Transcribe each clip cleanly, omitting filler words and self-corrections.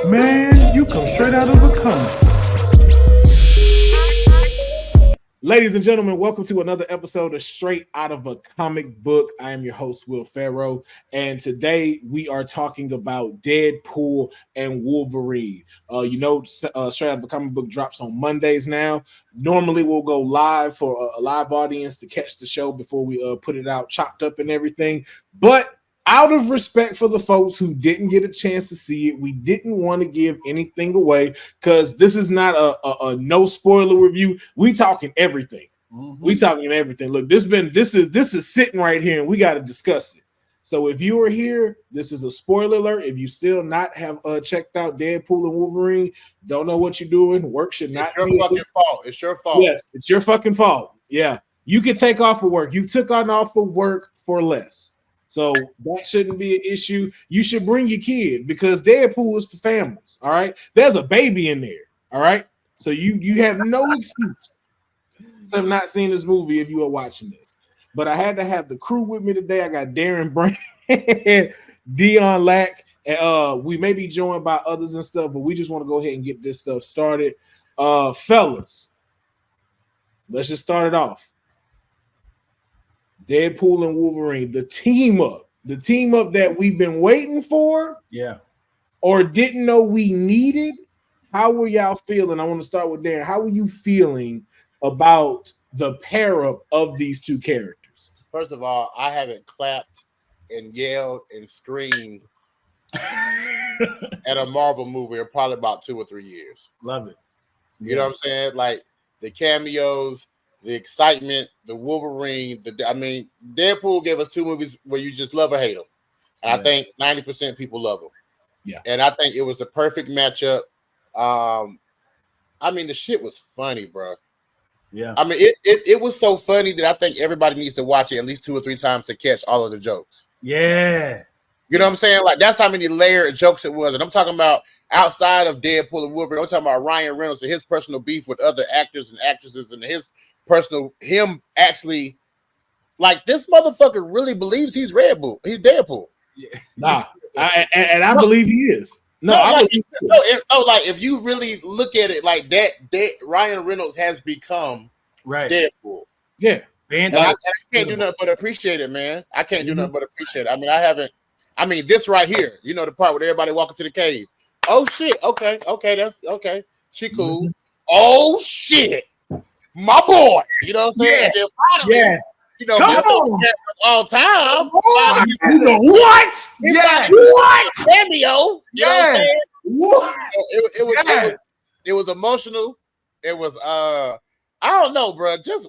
Man, you come straight out of a comic. Ladies and gentlemen, welcome to another episode of Straight Out of a Comic Book. I am your host, Will Pharaoh, and today we are talking about Deadpool and Wolverine. Straight Out of a Comic Book drops on Mondays now. Normally, we'll go live for a live audience to catch the show before we put it out chopped up and everything. But out of respect for the folks who didn't get a chance to see it, we didn't want to give anything away because this is not a no spoiler review. We talking everything. We talking everything. Look, this is sitting right here, and we got to discuss it. So if you are here, this is a spoiler alert. If you still not have checked out Deadpool and Wolverine, don't know what you're doing. Work should not be your fucking fault. It's your fault. Yes, it's your fucking fault. Yeah, you can take off of work. You took on off of work for less. So that shouldn't be an issue. You should bring your kid because Deadpool is for families. All right. There's a baby in there. All right. So you have no excuse to have not seen this movie if you are watching this. But I had to have the crew with me today. I got Darren, Brand, Dion, Lack, and we may be joined by others and stuff, but we just want to go ahead and get this stuff started. Fellas, let's just start it off. Deadpool and Wolverine, the team up that we've been waiting for, or didn't know we needed. How were y'all feeling? I want to start with Darren. How were you feeling about the pair up of these two characters? First of all, I haven't clapped and yelled and screamed at a Marvel movie in probably about 2 or 3 years. Love it. You know what I'm saying? Like the cameos, the excitement, the Wolverine. Deadpool gave us 2 movies where you just love or hate them. And I think 90% people love them. Yeah. And I think it was the perfect matchup. The shit was funny, bro. Yeah. It was so funny that I think everybody needs to watch it at least 2 or 3 times to catch all of the jokes. Yeah. You know what I'm saying? Like, that's how many layered jokes it was. And I'm talking about outside of Deadpool and Wolverine. I'm talking about Ryan Reynolds and his personal beef with other actors and actresses and him actually, like, this motherfucker really believes he's He's Deadpool. Yeah. I believe he is. If you really look at it like that, Ryan Reynolds has become Deadpool. Yeah. And I can't do nothing but appreciate it, man. I can't do nothing but appreciate it. This right here, you know, the part where everybody walking to the cave. Oh shit. Okay, that's okay. She cool. Mm-hmm. Oh shit. My boy. You know what I'm saying? Yeah. Finally, you know, come on. All time. You know what? Yeah. What? Cameo. You know what I'm saying? It was emotional. It was I don't know, bro. Just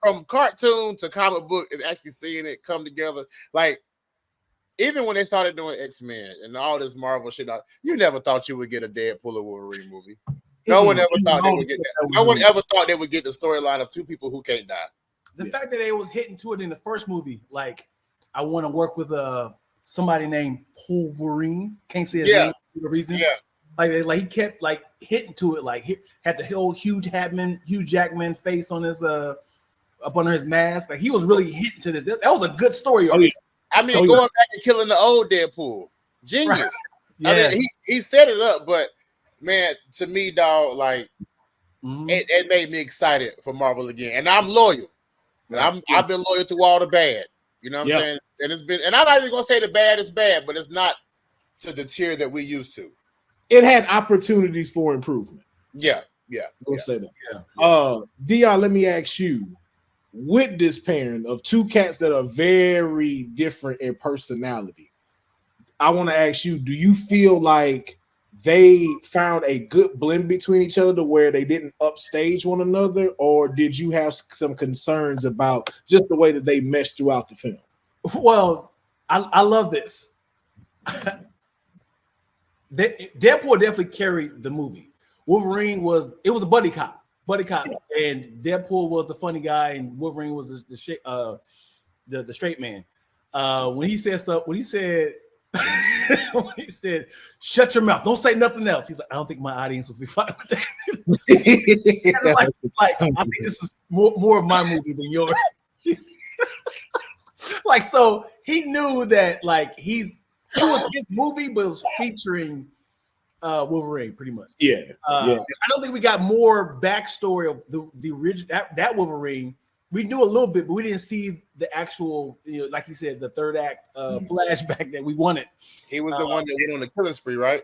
from cartoon to comic book and actually seeing it come together. Like, even when they started doing X-Men and all this Marvel shit, you never thought you would get a Deadpool or Wolverine movie. No one ever thought they would get that. No one ever thought they would get the storyline of 2 people who can't die. The fact that they was hitting to it in the first movie, like, I want to work with somebody named Wolverine. Can't say his name for the reason. Yeah. Like he kept like hitting to it, like he had the whole Hugh Jackman face on his up under his mask. Like, he was really hitting to this. That was a good story. Going back and killing the old Deadpool. Genius. Right. He set it up, but man, to me, dog, like, it made me excited for Marvel again. And I'm loyal. I've been loyal through all the bad. You know what I'm saying? And I'm not even gonna say the bad is bad, but it's not to the tier that we used to. It had opportunities for improvement. Yeah. We'll say that. Dion, let me ask you, with this pairing of 2 cats that are very different in personality, I want to ask you, do you feel like they found a good blend between each other to where they didn't upstage one another, or did you have some concerns about just the way that they meshed throughout the film? Well, I love this. Deadpool definitely carried the movie. Wolverine was a buddy cop, and Deadpool was the funny guy, and Wolverine was the straight man. When he said stuff, when he said, "Shut your mouth, don't say nothing else," he's like, "I don't think my audience will be fine with that." like, I think this is more of my movie than yours. Like, so he knew that like it was his movie, but it was featuring Wolverine pretty much. Yeah. I don't think we got more backstory of the original that Wolverine. We knew a little bit, but we didn't see the actual, like you said, the third act flashback that we wanted. He was the one that went on the killing spree, right?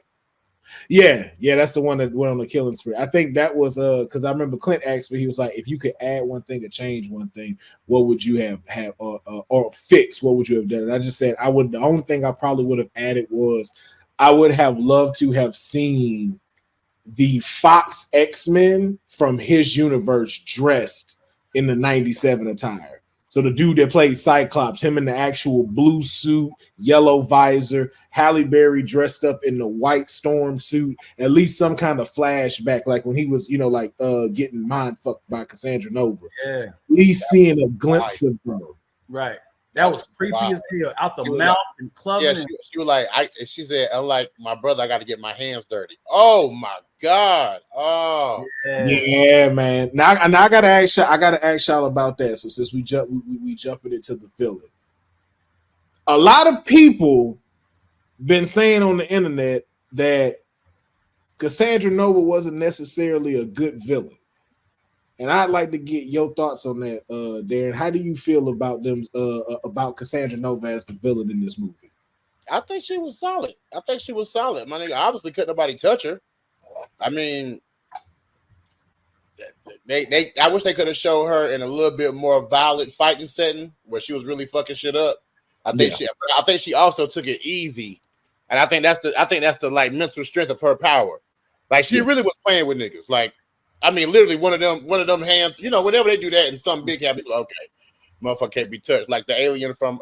Yeah, that's the one that went on the killing spree. I think that was because I remember Clint asked me, he was like, if you could add one thing or change one thing, what would you have or fix? What would you have done? And I just said I would. The only thing I probably would have added was I would have loved to have seen the Fox X-Men from his universe dressed in the 97 attire. So the dude that played Cyclops, him in the actual blue suit, yellow visor, Halle Berry dressed up in the white Storm suit, at least some kind of flashback, like when he was, getting mind fucked by Cassandra Nova. Yeah. At least seeing a glimpse of them. Right. That was creepy as hell. Out the mouth and clubbing. Yeah, she was like, she said, unlike my brother, I got to get my hands dirty. Oh my God. Oh yeah, man. Now I gotta ask y'all. I gotta ask y'all about that. So since we jumping into the villain, a lot of people been saying on the internet that Cassandra Nova wasn't necessarily a good villain. And I'd like to get your thoughts on that, Darren. How do you feel about them, about Cassandra Nova as the villain in this movie? I think she was solid. My nigga, obviously couldn't nobody touch her. I mean, I wish they could have showed her in a little bit more violent fighting setting where she was really fucking shit up. I think she also took it easy, and I think that's the like mental strength of her power. Like she really was playing with niggas. Like, I mean, literally one of them hands, whenever they do that in some big habit, okay, motherfucker can't be touched. Like the alien from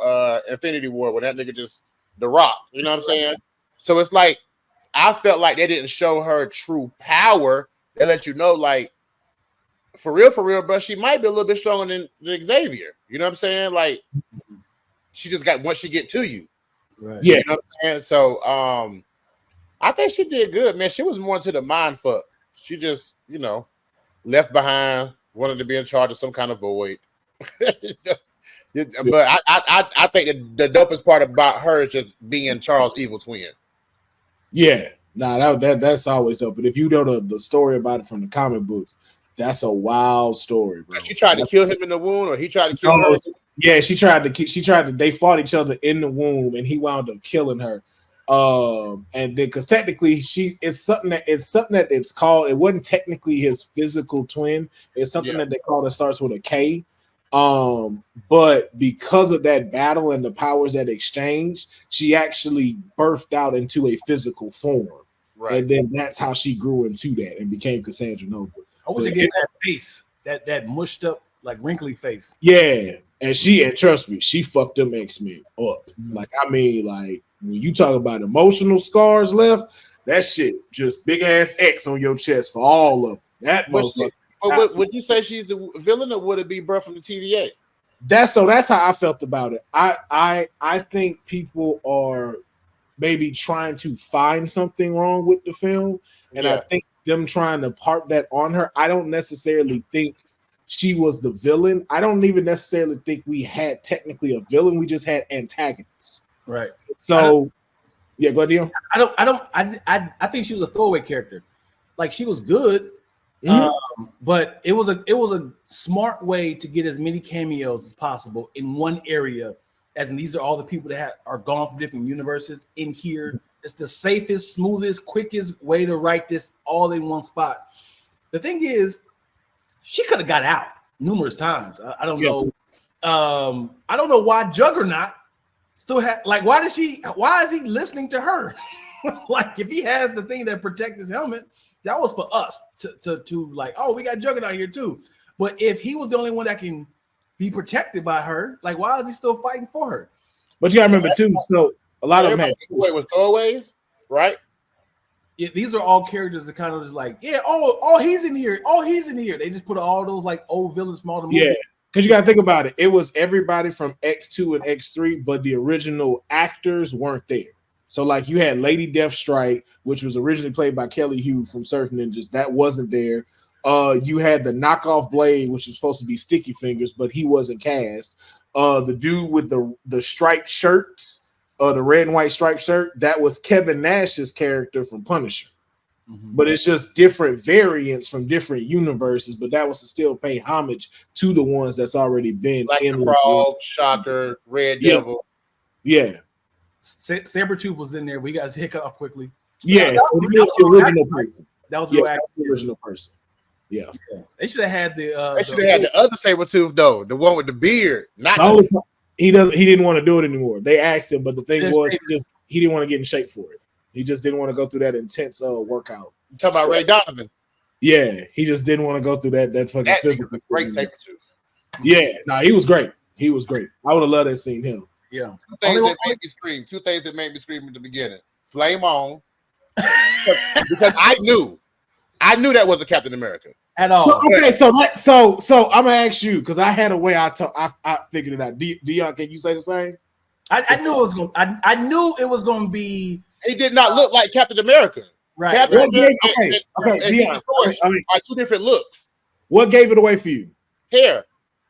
Infinity War, when that nigga just the Rock, you know what I'm saying? So it's like I felt like they didn't show her true power. They let you know, like, for real, bro, she might be a little bit stronger than Xavier. You know what I'm saying? Like, she just got once she get to you. Right. Yeah. You know what I'm saying? So I think she did good, man. She was more into the mind fuck. She just, left behind, wanted to be in charge of some kind of void. But I think the dopest part about her is just being Charles' evil twin. Yeah, that's always dope. But if you know the story about it from the comic books, that's a wild story, bro. She tried to kill him in the womb, or he tried to kill her. Yeah, she tried to. They fought each other in the womb, and he wound up killing her. And then because technically it's something that it's called. It wasn't technically his physical twin. It's something that they call that starts with a K. But because of that battle and the powers that exchanged, she actually birthed out into a physical form. Right. And then that's how she grew into that and became Cassandra Nova. I was getting that face, that mushed up, like wrinkly face. Yeah. And trust me, she fucked them X-Men up. Like, I mean, like, when you talk about emotional scars left, that shit just big ass X on your chest for all of them. That motherfucker. But would you say she's the villain, or would it be Bruh from the TVA? That's how I felt about it. I think people are maybe trying to find something wrong with the film, and I think them trying to park that on her. I don't necessarily think she was the villain. I don't even necessarily think we had technically a villain. We just had antagonists. Right. So, go ahead, Dion. I think she was a throwaway character. Like, she was good, but it was a smart way to get as many cameos as possible in one area. As in, these are all the people that are gone from different universes in here. It's the safest, smoothest, quickest way to write this all in one spot. The thing is, she could have got out numerous times. I don't know. I don't know why Juggernaut still had, like, why is he listening to her? Like, if he has the thing that protects his helmet, that was for us to like, oh, we got Juggernaut here too. But if he was the only one that can be protected by her, like, why is he still fighting for her? But you gotta remember too, so a lot of them had with always, right? Yeah, these are all characters that kind of just like, oh, he's in here. Oh, he's in here. They just put all those like old villains from all the movies. Yeah. Because you got to think about it. It was everybody from X2 and X3, but the original actors weren't there. So, like, you had Lady Deathstrike, which was originally played by Kelly Hu from Surf Ninjas. That wasn't there. You had the knockoff Blade, which was supposed to be Sticky Fingers, but he wasn't cast. The dude with the striped shirts, the red and white striped shirt, that was Kevin Nash's character from Punisher. But it's just different variants from different universes. But that was to still pay homage to the ones that's already been like in the Frog, Shocker, Red Devil. Yeah. Sabretooth was in there. We got to hiccup quickly. Yeah, so he was the original person. That was the original person. Yeah. They should have had the. They should have had the other Sabretooth though, the one with the beard. He didn't want to do it anymore. They asked him, but the thing was, he didn't want to get in shape for it. He just didn't want to go through that intense workout. You talking about Ray Donovan? Yeah, he just didn't want to go through that fucking physical. Great Sabretooth. Yeah, he was great. He was great. I would have loved to have seen him. Yeah. Two things that made me scream at the beginning. Flame on. Because I knew that wasn't Captain America at all. So I'm gonna ask you because I had a way I figured it out. Dion, can you say the same? I knew it was going. I knew it was going to be. He did not look like Captain America. Right. Captain America Dion, are two different looks. What gave it away for you? Hair.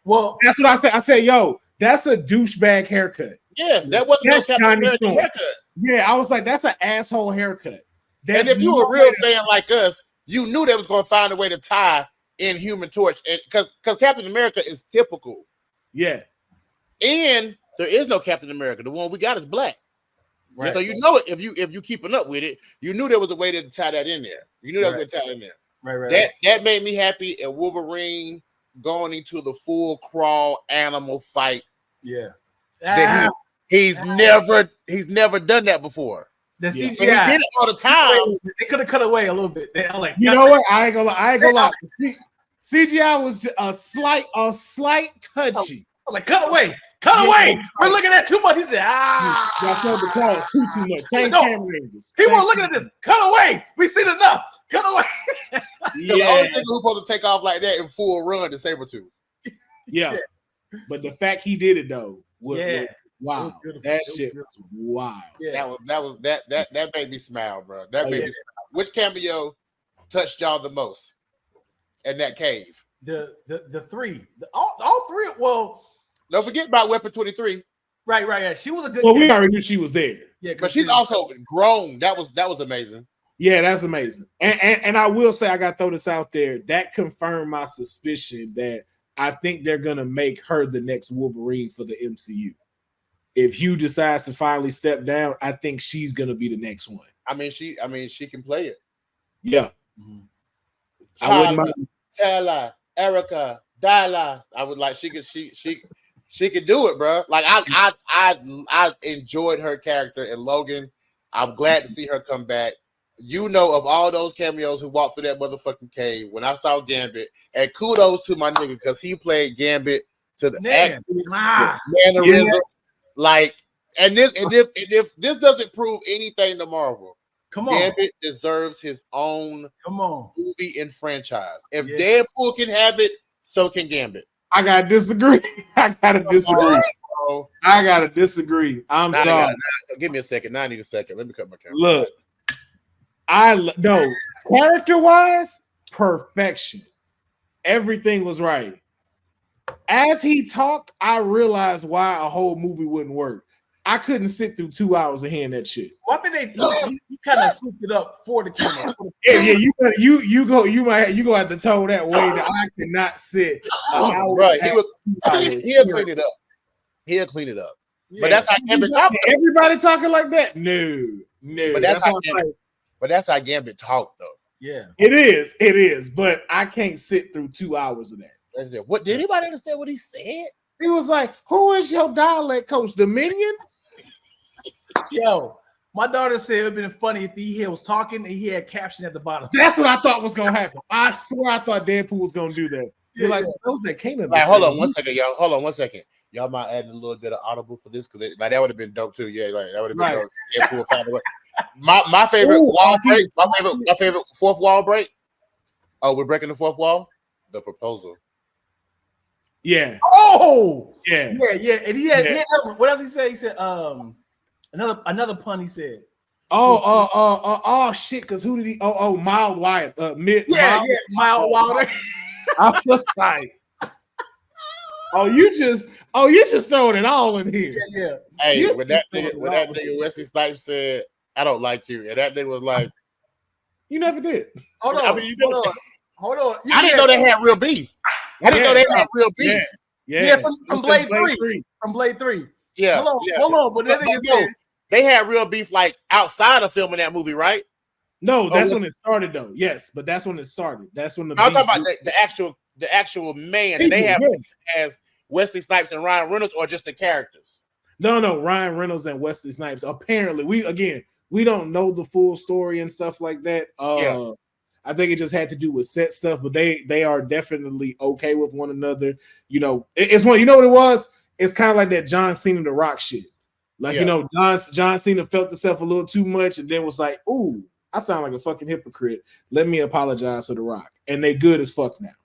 Well, that's what I said. I said, yo, that's a douchebag haircut. Yes, that wasn't no Captain America haircut. Yeah, I was like, that's an asshole haircut. And if you were a real fan like us, you knew they was going to find a way to tie in Human Torch, and because Captain America is typical. Yeah, and there is no Captain America. The one we got is black. Right. So you know it if you keeping up with it, you knew there was a way to tie that in there. You knew there was a way to tie it in there. Right. That made me happy. And Wolverine going into the full crawl animal fight. Yeah. He's never done that before. The CGI. He did it all the time. They could have cut away a little bit. You know what? I ain't gonna lie. CGI was a slight touchy. I was like, cut away. We're looking at too much. He said, That's not the call. Too much. Change camera angles. He was looking at this. Cut away. We've seen enough. Cut away. The only nigga who's supposed to take off like that in full run is Sabretooth. Yeah. But the fact he did it though was wow. That shit was wild. Yeah. That made me smile, bro. That made me smile. Which cameo touched y'all the most in that cave? The three. All three. Well, don't forget about Weapon 23. Right. Yeah. She was a good. Well, we already knew she was there. Yeah, but she's also grown. That was amazing. Yeah, that's amazing. And I will say, I got to throw this out there. That confirmed my suspicion that I think they're gonna make her the next Wolverine for the MCU. If Hugh decides to finally step down, I think she's gonna be the next one. I mean, she can play it. Yeah. Mm-hmm. I wouldn't mind. Tala, Erica, Dala. I would like she could do it, bro. Like I enjoyed her character in Logan. I'm glad to see her come back. You know, of all those cameos who walked through that motherfucking cave, when I saw Gambit, and kudos to my nigga because he played Gambit to the mannerism. Yeah. Like, and if this doesn't prove anything to Marvel, Gambit deserves his own movie and franchise. If Deadpool can have it, so can Gambit. I gotta disagree. I'm sorry. Give me a second. Now I need a second. Let me cut my camera. Look, character-wise, perfection. Everything was right. As he talked, I realized why a whole movie wouldn't work. I couldn't sit through 2 hours of hearing that shit. Well, I think you kind of souped it up for the camera. You go have to toe that way that I cannot sit. Right, he'll clean it up. He'll clean it up. Yeah. But that's how Gambit talk. Everybody talking like that? No. But that's how Gambit talk, though. Yeah, it is. But I can't sit through 2 hours of that. What did anybody understand what he said? He was like, "Who is your dialect coach? The Minions?" Yo, my daughter said it'd been funny if he was talking and he had caption at the bottom. That's what I thought was gonna happen. I swear I thought Deadpool was gonna do that. You're like, those that can't. Like, hold on one second, y'all. Hold on one second. Y'all might add a little bit of audible for this because like that would have been dope too. Yeah, like that would have been dope. Deadpool found a way. My favorite wall break. My favorite fourth wall break. Oh, we're breaking the fourth wall. The proposal. Yeah. Oh. Yeah. And he had what else he said? He said another pun. He said. Oh shit! Because who did he? Mild Wyatt. Mild Wilder. I was like, Oh, you just throwing it all in here. Yeah. Hey, when that nigga Wesley Snipes said, "I don't like you," and that nigga was like, "You never did." Hold on. I didn't know they had real beef. I didn't know they had real beef. Yeah, from Blade 3. From Blade 3. Yeah. Hold on. But that nigga said they had real beef like outside of filming that movie, right? No, that's when it started, though. Yes, but that's when it started. That's when I'm talking about the actual man. Did they have as Wesley Snipes and Ryan Reynolds, or just the characters? No, Ryan Reynolds and Wesley Snipes. Apparently, we don't know the full story and stuff like that. I think it just had to do with set stuff, but they are definitely okay with one another. You know, it's one. You know what it was? It's kind of like that John Cena The Rock shit. Like you know, John Cena felt himself a little too much, and then was like, "Ooh, I sound like a fucking hypocrite. Let me apologize to The Rock," and they good as fuck now.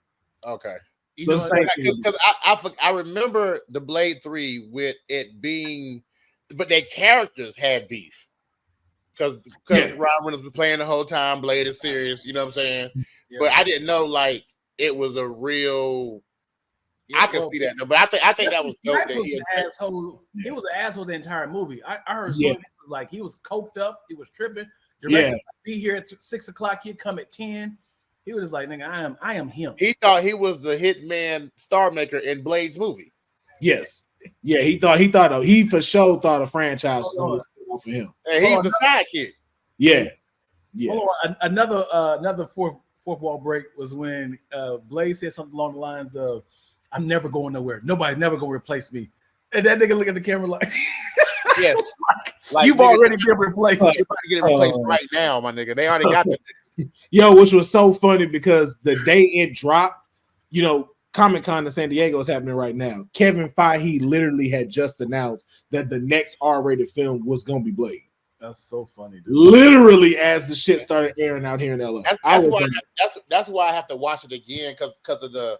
Okay. Because I remember the Blade 3 with it being, but their characters had beef. Because Ryan Reynolds was playing the whole time. Blade is serious, you know what I'm saying? Yeah. But I didn't know like it was a real. I can see that, but I think that was dope. That he was an asshole the entire movie. I heard something like he was coked up, he was tripping. Director be here at 6 o'clock. He'd come at 10. He was like, "Nigga, I am him." He thought he was the hitman star maker in Blade's movie. Yes, yeah, he for sure thought a franchise was going to spin off for him. And he's the sidekick. Yeah. Hold on. Another fourth wall break was when Blade said something along the lines of, "I'm never going nowhere. Nobody's never going to replace me." And that nigga look at the camera like, "Yes, like, you've already been replaced. You're about to get replaced right now, my nigga. They already got the." Yo, which was so funny because the day it dropped, you know, Comic-Con in San Diego is happening right now. Kevin Feige literally had just announced that the next R-rated film was going to be Blade. That's so funny, dude. Literally, as the shit started airing out here in LA. That's why I have to watch it again because of the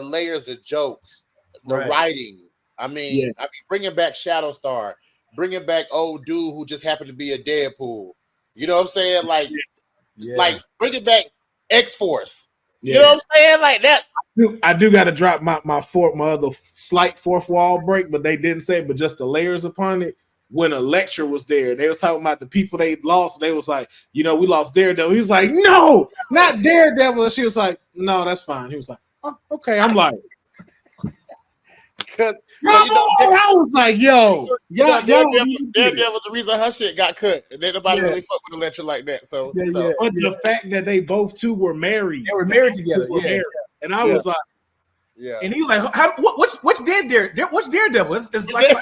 layers of jokes, the writing. I mean, bringing back Shadow Star, bringing back old dude who just happened to be a Deadpool. You know what I'm saying? Like bringing back X-Force. You know what I'm saying? Like that. I do got to drop my other slight fourth wall break, but they didn't say it, but just the layers upon it. When Elektra was there, they was talking about the people they lost. They was like, you know, we lost Daredevil. He was like, no, not Daredevil. And she was like, no, that's fine. He was like, oh, okay. I'm like, I was like, yo, Daredevil's the reason her shit got cut. And then nobody really fuck with Elektra like that. So, but the fact that they both two were married, they were married together, and I was like, and he was like, what's Daredevil? What's Daredevil? It's like.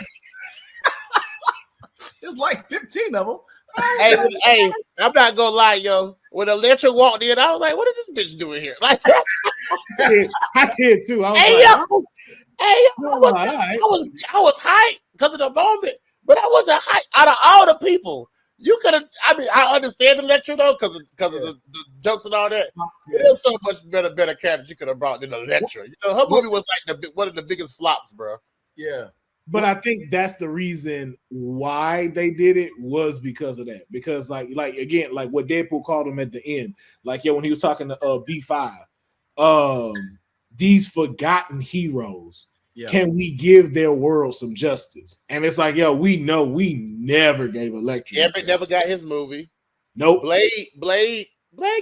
It's like 15 of them. Hey, I'm not gonna lie, yo. When Elektra walked in, I was like, "What is this bitch doing here?" Like, I did too. I was hyped because of the moment, but I wasn't hyped. Out of all the people, you could have. I mean, I understand Elektra though, because of the jokes and all that. There's so much better characters you could have brought than Elektra. You know, her movie was like one of the biggest flops, bro. Yeah. But I think that's the reason why they did it was because of that. Because like again, like what Deadpool called him at the end, like when he was talking to B5, these forgotten heroes, can we give their world some justice? And it's like, we know we never gave Elektra. Emmett never got his movie. Nope. Blade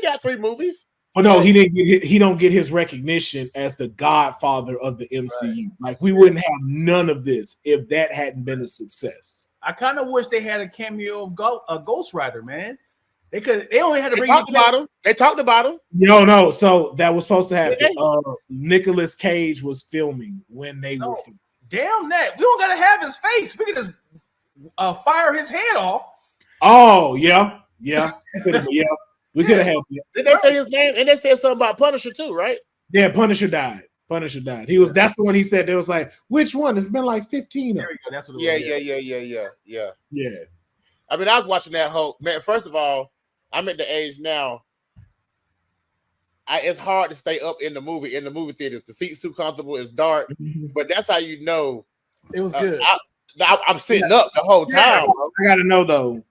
got 3 movies. But no, he don't get his recognition as the godfather of the MCU. Right. Like we wouldn't have none of this if that hadn't been a success. I kind of wish they had a cameo of Ghost Rider, man. They only had to bring him. They talked about him. No. So that was supposed to happen. Nicolas Cage was filming when they were filming. Damn that. We don't gotta have his face. We can just fire his head off. Oh, yeah. We could have helped you. Did they say his name? And they said something about Punisher too, right? Yeah, Punisher died. He was. That's the one he said. They was like, which one? It's been like 15. There we go. That's what it was. Yeah. I mean, I was watching that whole man. First of all, I'm at the age now. It's hard to stay up in the movie theaters. The seat's too comfortable. It's dark, but that's how you know it was good. I'm sitting up the whole time. Bro. I gotta know though,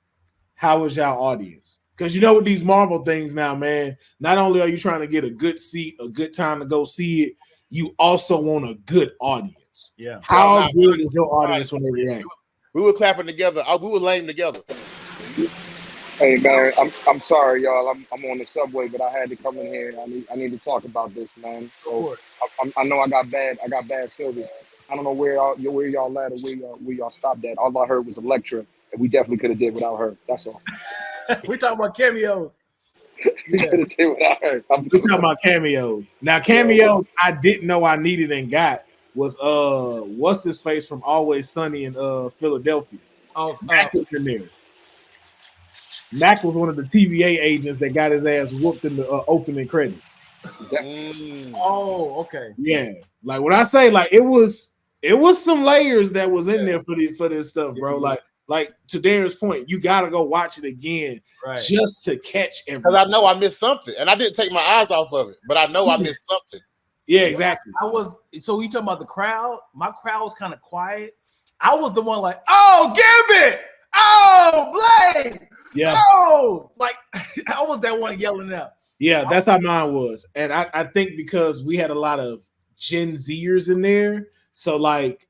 how was y'all audience? Because you know with these Marvel things now, man, not only are you trying to get a good seat, a good time to go see it, you also want a good audience. reactions. Yeah. How good is your audience when they react? We were clapping together. We were laying together. Hey man, I'm sorry, y'all. I'm on the subway, but I had to come in here. I need to talk about this, man. So I know I got bad service. I don't know where y'all at or where y'all stopped at. All I heard was Electra, and we definitely could have did without her. That's all. We talking about cameos. Yeah. Could have did without her. We talking about cameos. Now cameos I didn't know I needed and got was what's his face from Always Sunny in Philadelphia. Oh, Mac was in there. Mac was one of the TVA agents that got his ass whooped in the opening credits. Oh, okay. Yeah, like when I say like it was some layers that was in there for this stuff, bro. Like to Darren's point, you gotta go watch it again just to catch everything. Because I know I missed something, and I didn't take my eyes off of it, but I know I missed something. Yeah, exactly. So you talking about the crowd? My crowd was kind of quiet. I was the one like, oh, Gambit! Oh, Blade! Yeah. Oh, like I was that one yelling out. Yeah, that's how mine was. And I think because we had a lot of Gen Zers in there, so like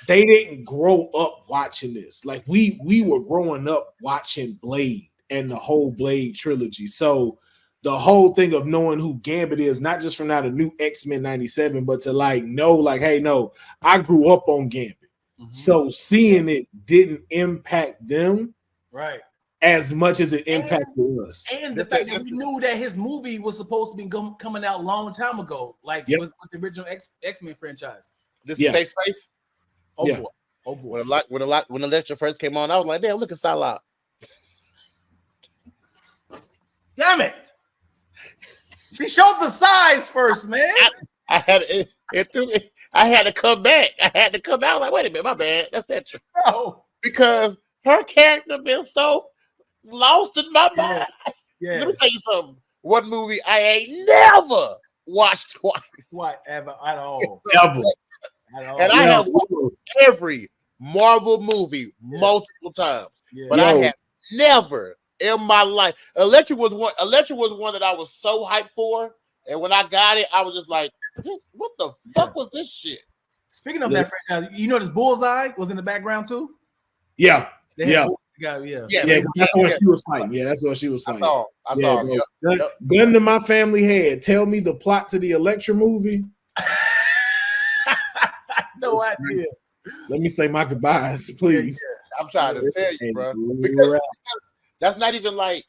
they didn't grow up watching this. Like we were growing up watching Blade and the whole Blade trilogy. So the whole thing of knowing who Gambit is, not just from now the new X-Men 97, but to like know, like, hey, no, I grew up on Gambit. So seeing it didn't impact them as much as it impacted us. And the fact that we knew that his movie was supposed to be coming out a long time ago, like with the original X-Men franchise. This is Safe Space? Boy. Oh boy. When Electra first came on, I was like, damn, look at Salah. Damn it. She showed the size first, man. I had to come back. I had to come out like, wait a minute, my bad. That's that true. No. Because her character been so lost in my mind. Yeah. Let me tell you something. One movie I ain't never watched twice. What ever at all. Ever. And I have watched every Marvel movie multiple times. Yeah. But I have never in my life. Electra was one that I was so hyped for. And when I got it, I was just like, what the fuck was this shit? Speaking of that franchise, you know this Bullseye was in the background too? Yeah. Yeah. That's what she was fighting. Yeah, that's what she was fighting. I saw. Gun to my family head. Tell me the plot to the Electra movie. No idea. Let me say my goodbyes, please. I'm trying to tell you, bro. Because that's not even like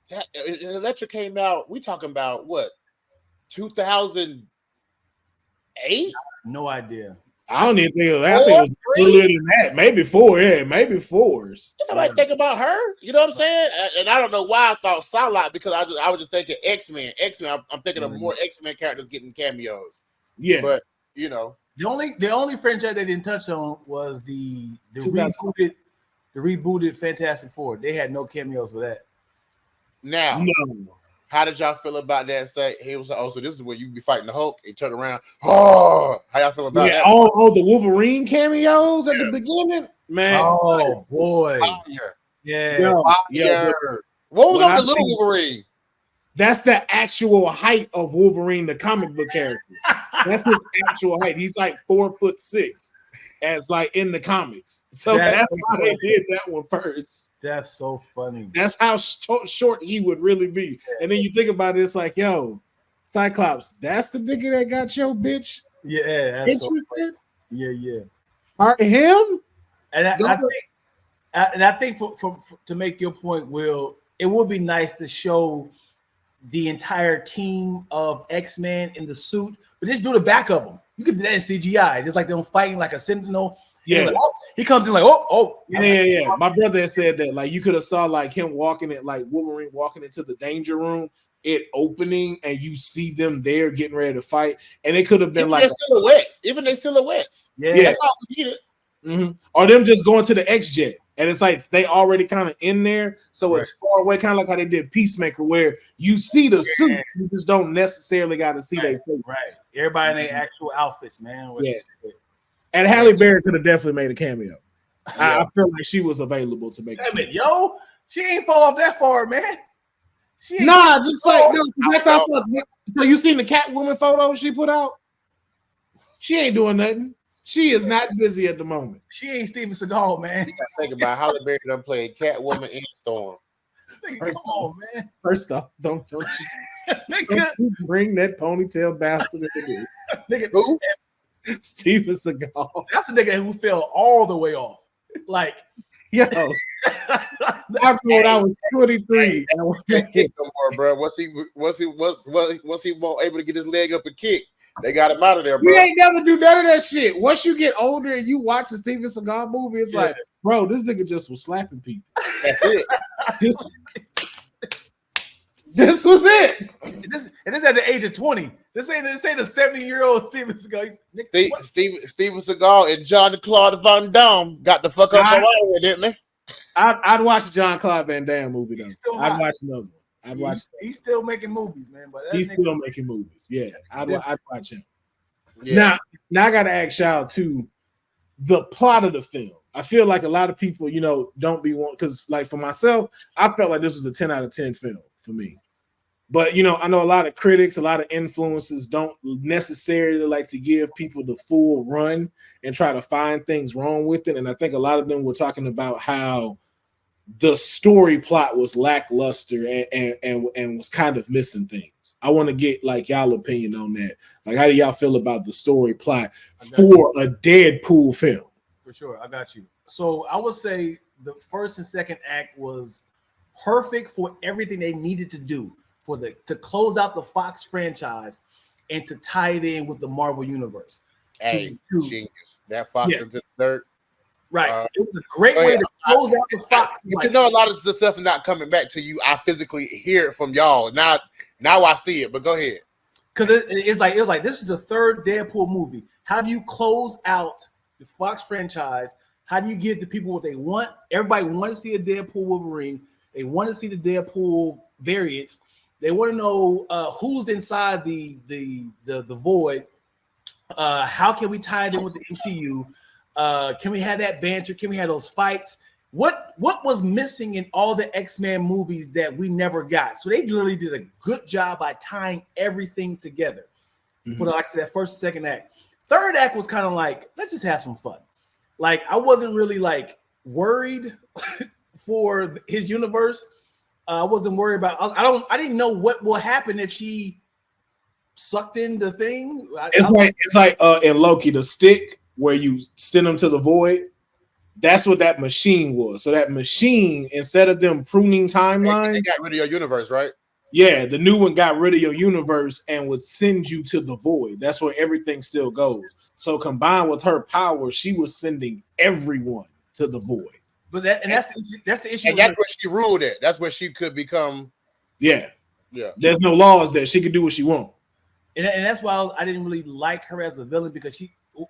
that. Electra came out. We talking about what? 2008? No idea. I don't even think it was. I think it was earlier than that. Maybe 4. Yeah, maybe 4s. I think about her. You know what I'm saying? And I don't know why I thought Salah because I was just thinking X-Men. I'm thinking of more X-Men characters getting cameos. Yeah, but you know, the only franchise they didn't touch on was the rebooted Fantastic Four. They had no cameos for that. Now, how did y'all feel about that? Say he was so this is where you be fighting the Hulk. He turned around. Oh, how y'all feel about that? Oh, the Wolverine cameos at the beginning, man. Oh boy, yeah. What was on the little Wolverine? That's the actual height of Wolverine, the comic book character. That's his actual height. He's like 4'6", as like in the comics. So that's why they did that one first. That's so funny. That's how short he would really be. And then you think about it, it's like, yo, Cyclops, that's the nigga that got your bitch. Yeah, that's interested. So yeah. Him? And I think for to make your point, Will, it would be nice to show the entire team of X-Men in the suit, but just do the back of them. You could do that in CGI, just like them fighting like a Sentinel. Yeah, like, he comes in like, yeah. My brother had said that like you could have saw like him walking it, like Wolverine walking into the danger room, it opening, and you see them there getting ready to fight, and it could have been like silhouettes, even their silhouettes. Yeah, that's all we needed. Mm-hmm. Or them just going to the X-Jet. And it's like they already kind of in there, so it's far away, kind of like how they did Peacemaker, where you see the suit, you just don't necessarily got to see their faces. Right, everybody in their actual outfits, man. And Halle Berry could have definitely made a cameo. I feel like she was available to make. Damn it, yo, she ain't fall off that far, man. So you seen the Catwoman photo she put out? She ain't doing nothing. She is not busy at the moment. She ain't Steven Seagal, man. Think about Halle Berry done played Catwoman and Storm. Come on, man. First off, don't you bring that ponytail bastard into this. Who? Steven Seagal. That's a nigga who fell all the way off. Like, yo, I when I was 23. Can't kick no more, bro. Once he won't able to get his leg up and kick, they got him out of there, bro. You ain't never do none of that shit. Once you get older and you watch a Steven Seagal movie, it's like, bro, this nigga just was slapping people. That's it. This was it. And this at the age of 20. This ain't a 70-year-old Steven Seagal. Steven Seagal and Jean-Claude Van Damme got the fuck up out of here, didn't they? I'd watch a Jean-Claude Van Damme movie though. I'd watch another one. He's still making movies, man. But he's still making movies. Yeah, I'd watch him. Yeah. Now I gotta ask y'all too, the plot of the film. I feel like a lot of people, don't be one because, like, for myself, I felt like this was a 10 out of 10 film for me. But I know a lot of critics, a lot of influencers don't necessarily like to give people the full run and try to find things wrong with it. And I think a lot of them were talking about how the story plot was lackluster and was kind of missing things. I want to get like y'all opinion on that. Like, how do y'all feel about the story plot for a Deadpool film? For sure, I got you. So I would say the first and second act was perfect for everything they needed to do to close out the Fox franchise and to tie it in with the Marvel universe. Hey, genius. That Fox into the dirt. Right. It was a great way to close out the Fox. You know, a lot of the stuff is not coming back to you. I physically hear it from y'all. Now I see it, but go ahead. Because it was like this is the third Deadpool movie. How do you close out the Fox franchise? How do you give the people what they want? Everybody wants to see a Deadpool Wolverine. They want to see the Deadpool variants. They want to know who's inside the void. How can we tie it in with the MCU? Can we have that banter? Can we have those fights? What was missing in all the X-Men movies that we never got? So they literally did a good job by tying everything together for that first and second act. Third act was kind of like, let's just have some fun. Like, I wasn't really like worried for his universe. I wasn't worried about. I didn't know what will happen if she sucked in the thing. It's like in Loki, the stick where you send them to the void. That's what that machine was. So that machine, instead of them pruning timelines, they got rid of your universe, right? Yeah, the new one got rid of your universe and would send you to the void. That's where everything still goes. So combined with her power, she was sending everyone to the void. But that's the issue. And that's where she ruled it. That's where she could become. Yeah. There's no laws there. She could do what she wants. And that's why I didn't really like her as a villain, because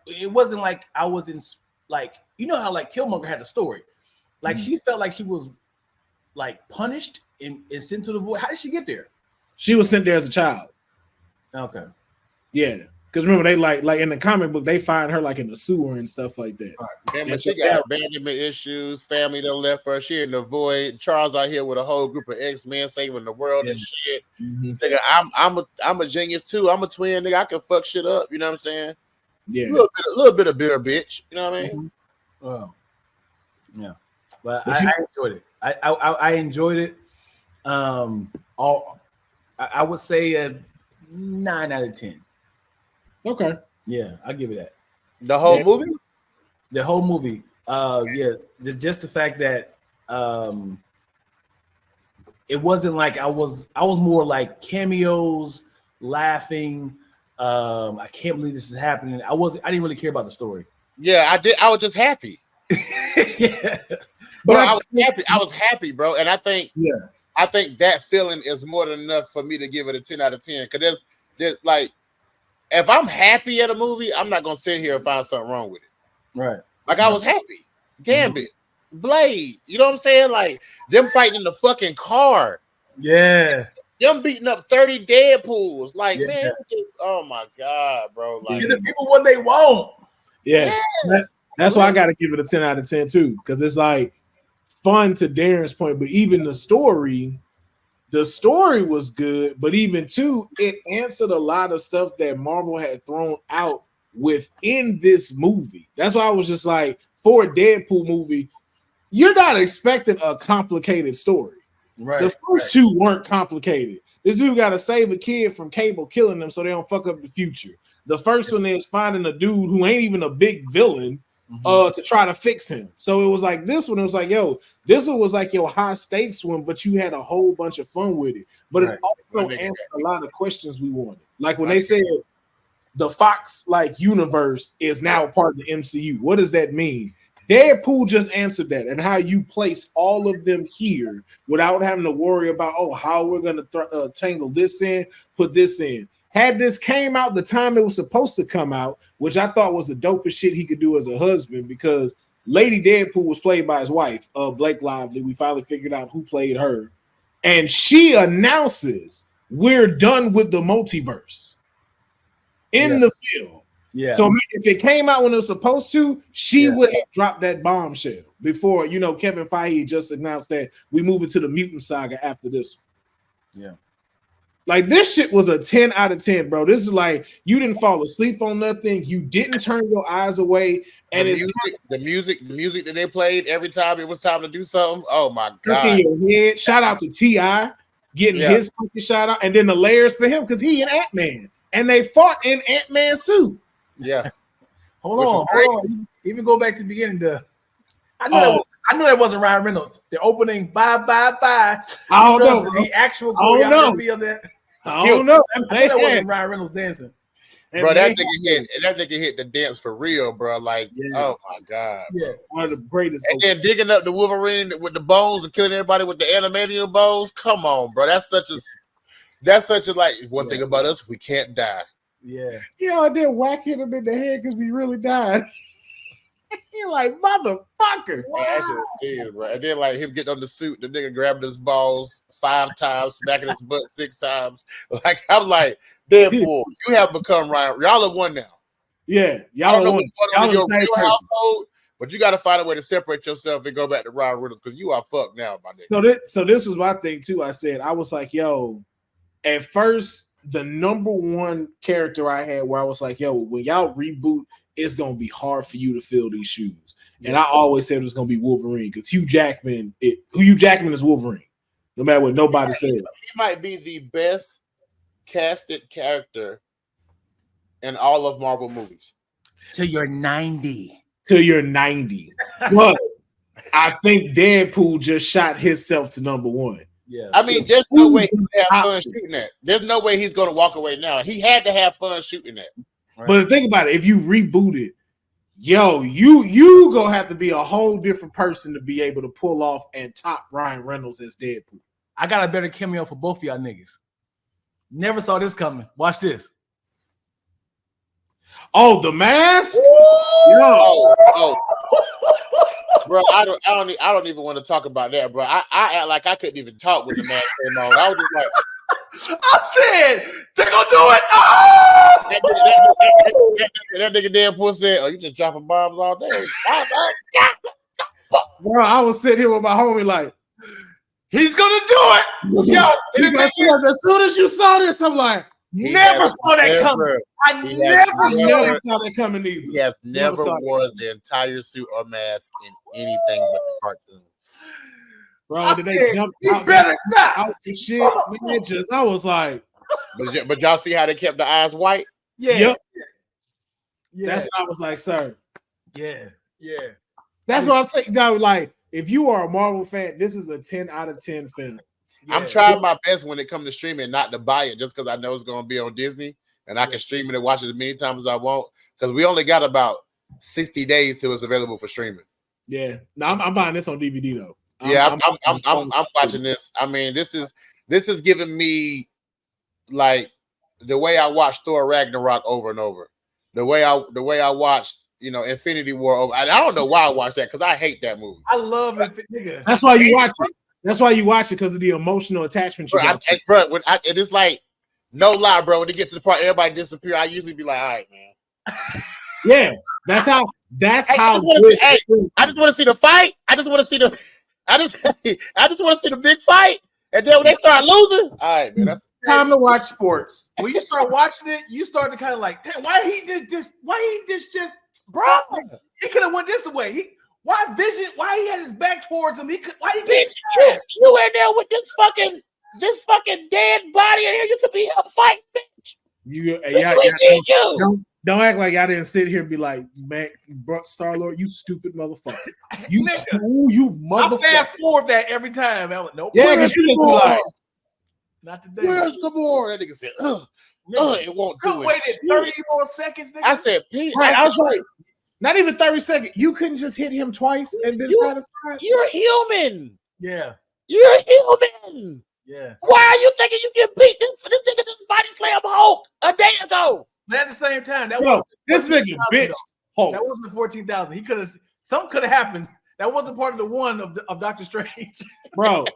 it wasn't like I was in, like, you know how like Killmonger had a story. Like she felt like she was like punished and sent to the void. How did she get there? She was sent there as a child. Okay. Yeah. Because remember, they like in the comic book, they find her like in the sewer and stuff like that. Yeah, but she got abandonment issues, family that left her. She in the void. Charles out here with a whole group of X-Men saving the world and shit. Nigga, I'm a genius too. I'm a twin, nigga. I can fuck shit up. You know what I'm saying? Yeah. A little bit of bitter bitch. You know what I mean? Well, yeah. But I enjoyed it. I enjoyed it. I would say a 9 out of 10. Okay. Yeah, I'll give it that. The whole movie? The whole movie. Just the fact that it wasn't like I was more like cameos, laughing. I can't believe this is happening. I didn't really care about the story. Yeah, I did. I was just happy. Yeah. But I was happy. I was happy, bro. And I think that feeling is more than enough for me to give it a 10 out of 10. Because there's like, if I'm happy at a movie, I'm not gonna sit here and find something wrong with it. Right. Like I was happy. Gambit, Blade. You know what I'm saying? Like them fighting in the fucking car. Yeah. Them beating up 30 Deadpools. Like, man, just, oh my God, bro. Like, give the people what they want. Yeah. That's why I gotta give it a 10 out of 10 too. Because it's like fun to Darren's point, but even the story was good, but even too, it answered a lot of stuff that Marvel had thrown out within this movie. That's why I was just like, for a Deadpool movie, you're not expecting a complicated story. Right. The first two weren't complicated. This dude got to save a kid from Cable killing them so they don't fuck up the future. The first one is finding a dude who ain't even a big villain to try to fix him. So it was like this one. It was like, yo, this one was like your high stakes one, but you had a whole bunch of fun with it. But it also answered a lot of questions we wanted. Like when they said the Fox like universe is now part of the MCU. What does that mean? Deadpool just answered that, and how you place all of them here without having to worry about, how we're going to tangle this in, put this in. Had this came out the time it was supposed to come out, which I thought was the dopest shit he could do as a husband, because Lady Deadpool was played by his wife, Blake Lively. We finally figured out who played her. And she announces, we're done with the multiverse in the film. Yeah. So if it came out when it was supposed to, she would have dropped that bombshell before, Kevin Feige just announced that we move into the mutant saga after this one. Yeah. Like, this shit was a 10 out of 10, bro. This is like, you didn't fall asleep on nothing. You didn't turn your eyes away. And the music that they played every time it was time to do something. Oh my God. In your head. Shout out to T.I. getting his fucking shout out. And then the layers for him, because he and Ant-Man. And they fought in Ant-Man suit. Yeah. Hold on. Even go back to the beginning. I know that wasn't Ryan Reynolds. The opening, bye. I don't know. The actual choreography of that. I don't know. That wasn't Ryan Reynolds dancing. Bro, that nigga hit the dance for real, bro. Like, oh my God. Yeah, one of the greatest. And then digging up the Wolverine with the bones and killing everybody with the animated bones. Come on, bro. That's such a like one thing about us, we can't die. Yeah. And then whack hit him in the head because he really died. He like, motherfucker. Wow. And then like him getting on the suit, the nigga grabbing his balls 5 times, smacking his butt 6 times. Like, I'm like, Deadpool, you have become Ryan. Y'all are one now. Yeah. I don't know what's going on in your real household, but you got to find a way to separate yourself and go back to Ryan Reynolds because you are fucked now, my nigga. So this was my thing too. I was like, yo, at first, the number one character I had where I was like, yo, when y'all reboot, it's going to be hard for you to fill these shoes. And I always said it was going to be Wolverine because Hugh Jackman is Wolverine, no matter what nobody said. He might be the best casted character in all of Marvel movies. Till you're 90. But I think Deadpool just shot himself to number one. Yeah, I mean, there's no way he can have fun shooting that. There's no way he's going to walk away now. He had to have fun shooting that. Right. But think about it. If you reboot it, yo, you gonna have to be a whole different person to be able to pull off and top Ryan Reynolds as Deadpool. I got a better cameo for both of y'all niggas. Never saw this coming. Watch this. Oh, the mask? Yo. Bro, I don't even want to talk about that, bro. I act like I couldn't even talk when the mask came on. I was just like, I said they're gonna do it. That nigga Deadpool said, "Oh, you just dropping bombs all day." Bro, I was sitting here with my homie like, he's gonna do it. Yo, as soon as you saw this, I'm like, never saw that coming. I never saw that coming either. He has never worn the entire suit or mask in anything but the cartoon. Bro, did they jump out the shit? Man, I was like, but y'all see how they kept the eyes white? Yeah. Yep. Yeah. That's what I was like, sir. Yeah. That's what I'm saying. Like, if you are a Marvel fan, this is a 10 out of 10 film. Yeah. I'm trying my best when it comes to streaming not to buy it just because I know it's going to be on Disney and I can stream it and watch it as many times as I want because we only got about 60 days till it's available for streaming. Yeah. No, I'm buying this on DVD though. I'm watching this. I mean, this is giving me like the way I watched Thor Ragnarok over and over. The way I watched, Infinity War over. I don't know why I watched that because I hate that movie. I love it, nigga. That's why you watch it. That's why you watch it because of the emotional attachment you got. And it's like, no lie, bro. When it gets to the part everybody disappear, I usually be like, all right, man. Yeah, that's how. I just want to see the fight. I just want to see the big fight. And then when they start losing, all right, man, that's time to watch sports. When you start watching it, you start to kind of like, damn, why he did this? Why he just bro? He could have went this way. Why he had his back towards him? Why he Bitch, you in there with this fucking dead body in here? You could be help fight, bitch. Don't act like I didn't sit here and be like, man, Star-Lord, you stupid motherfucker. You motherfucker. I fast forward that every time. I'm like, nope. Yeah, because you just like, not today. Where's the more? That nigga said, it won't do it. Waited 30 more seconds, nigga. I said, Pete. Right, I was like, not even 30 seconds. You couldn't just hit him twice and been satisfied? You're human. Yeah. You're human. Yeah. Why are you thinking you get beat? This nigga just body slam Hulk a day ago. But at the same time, this nigga bitch Hulk. That wasn't 14,000. He could have something could have happened. That wasn't part of the one of Doctor Strange. bro.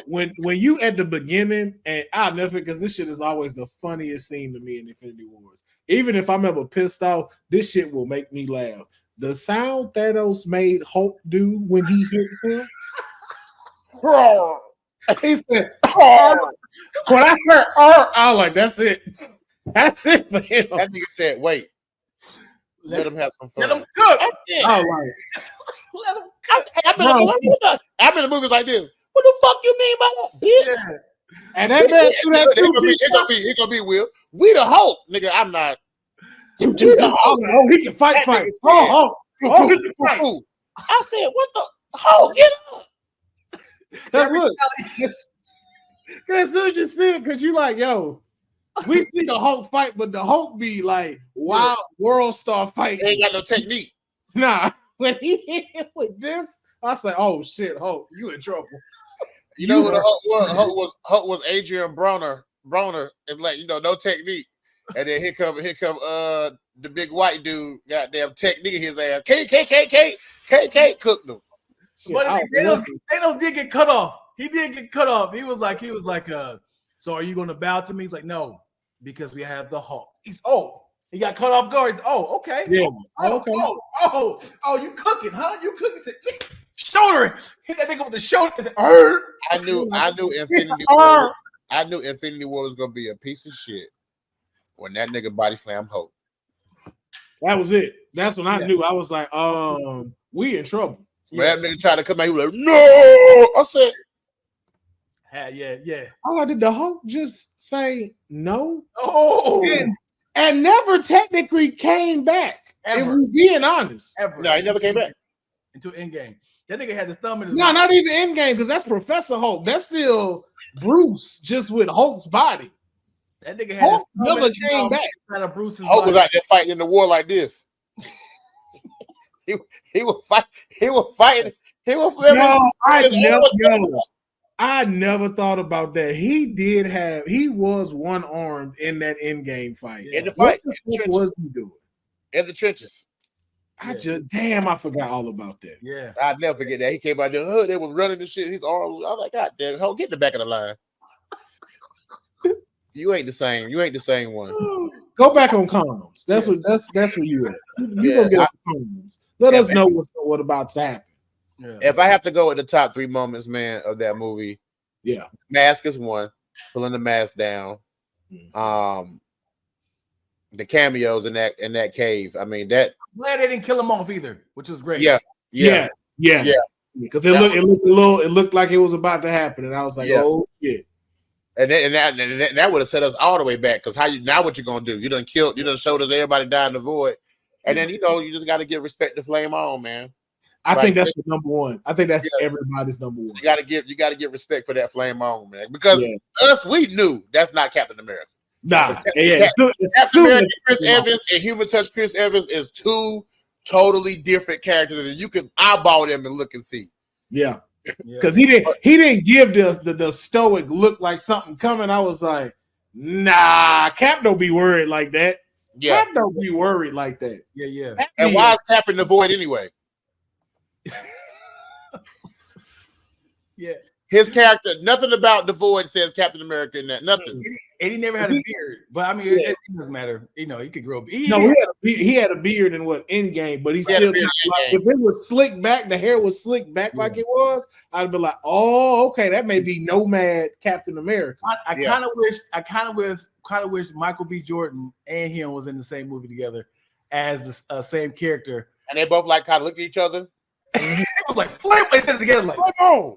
When you at the beginning, and I'll never, because this shit is always the funniest scene to me in Infinity Wars. Even if I'm ever pissed off, this shit will make me laugh. The sound Thanos made Hulk do when he hit him. He said, when I heard I was like, that's it. That's it for him. That nigga said, wait. Let him have some fun. Let him cook. That's it. I was Let him cook. I've been in movies like this. What the fuck you mean by that, bitch? Yeah. And that man threw that It gonna be Will. We the Hulk, nigga. I'm not. We the Hulk. Oh, he can fight. He He can fight. I said, what the Hulk? Get up. Look, as soon as you see it, because you like, yo, we see the Hulk fight, but the Hulk be like wild world star fight. Ain't got no technique. Nah, when he hit him with this, I said, oh shit, Hulk, you in trouble. You know who the Hulk was? Hulk was Adrian Broner, and like, no technique. And then here come the big white dude, goddamn technique in his ass. KK cooked him. But Thanos did get cut off. He did get cut off. He was like, so are you gonna bow to me? He's like, no, because we have the Hulk. He got cut off guard. He's, okay. Yeah. Okay. You cooking, huh? You cooking? He said, shoulder. Hit that nigga with the shoulder. Said, I knew Infinity War. I knew Infinity War was gonna be a piece of shit when that nigga body slam Hulk. That was it. That's when I knew. I was like, we in trouble. When that nigga tried to come out, he was like, no. I said, yeah. Oh, did the Hulk just say no? Oh, and never technically came back. Ever. If we being honest. Ever. No, he never came back. Until Endgame. That nigga had his thumb in his No, not even Endgame, because that's Professor Hulk. That's still Bruce, just with Hulk's body. That nigga had Hulk never came back. Hulk was out there fighting in the war like this. He was fighting. I never thought about that. He was one armed in that Endgame fight. In the fight. What was he doing? In the trenches. I forgot all about that. Yeah. I'd never forget that. He came out there, they was running and shit. His arms, I was like, God damn, Hulk, get in the back of the line. You ain't the same. You ain't the same one. Go back on comms. That's where you at. You go get comms. Let us know what about to happen. Yeah. If I have to go with the top 3 moments, man, of that movie, mask is one. Pulling the mask down. The cameos in that cave. I mean, that. I'm glad they didn't kill him off either, which was great. Yeah. Because it looked like it was about to happen, and I was like, oh shit. And that would have set us all the way back. Because now what you gonna do? You done showed us everybody died in the void, and then you just got to give respect to Flame On, man. I think that's the number one. I think that's everybody's number one. You got to give respect for that Flame On, man. Because we knew that's not Captain America. Nah, Captain America, Chris Evans and Human Touch Chris Evans is 2 totally different characters, and you can eyeball them and look and see. Yeah. Because he didn't give the stoic look like something coming. I was like, nah, Cap don't be worried like that. Yeah. Cap don't be worried like that. Yeah. And why is Cap in the void anyway? Yeah. His character, nothing about the Void says Captain America in that. Nothing. And he never had a beard, but I mean, it doesn't matter. You know, he could grow. He had a beard in Endgame, but he still if it was slicked back, the hair was slicked back like it was. I'd be like, oh, okay, that may be Nomad Captain America. I kind of wish Michael B. Jordan and him was in the same movie together as the same character, and they both like kind of look at each other. It was like flip. They said it together like, come on.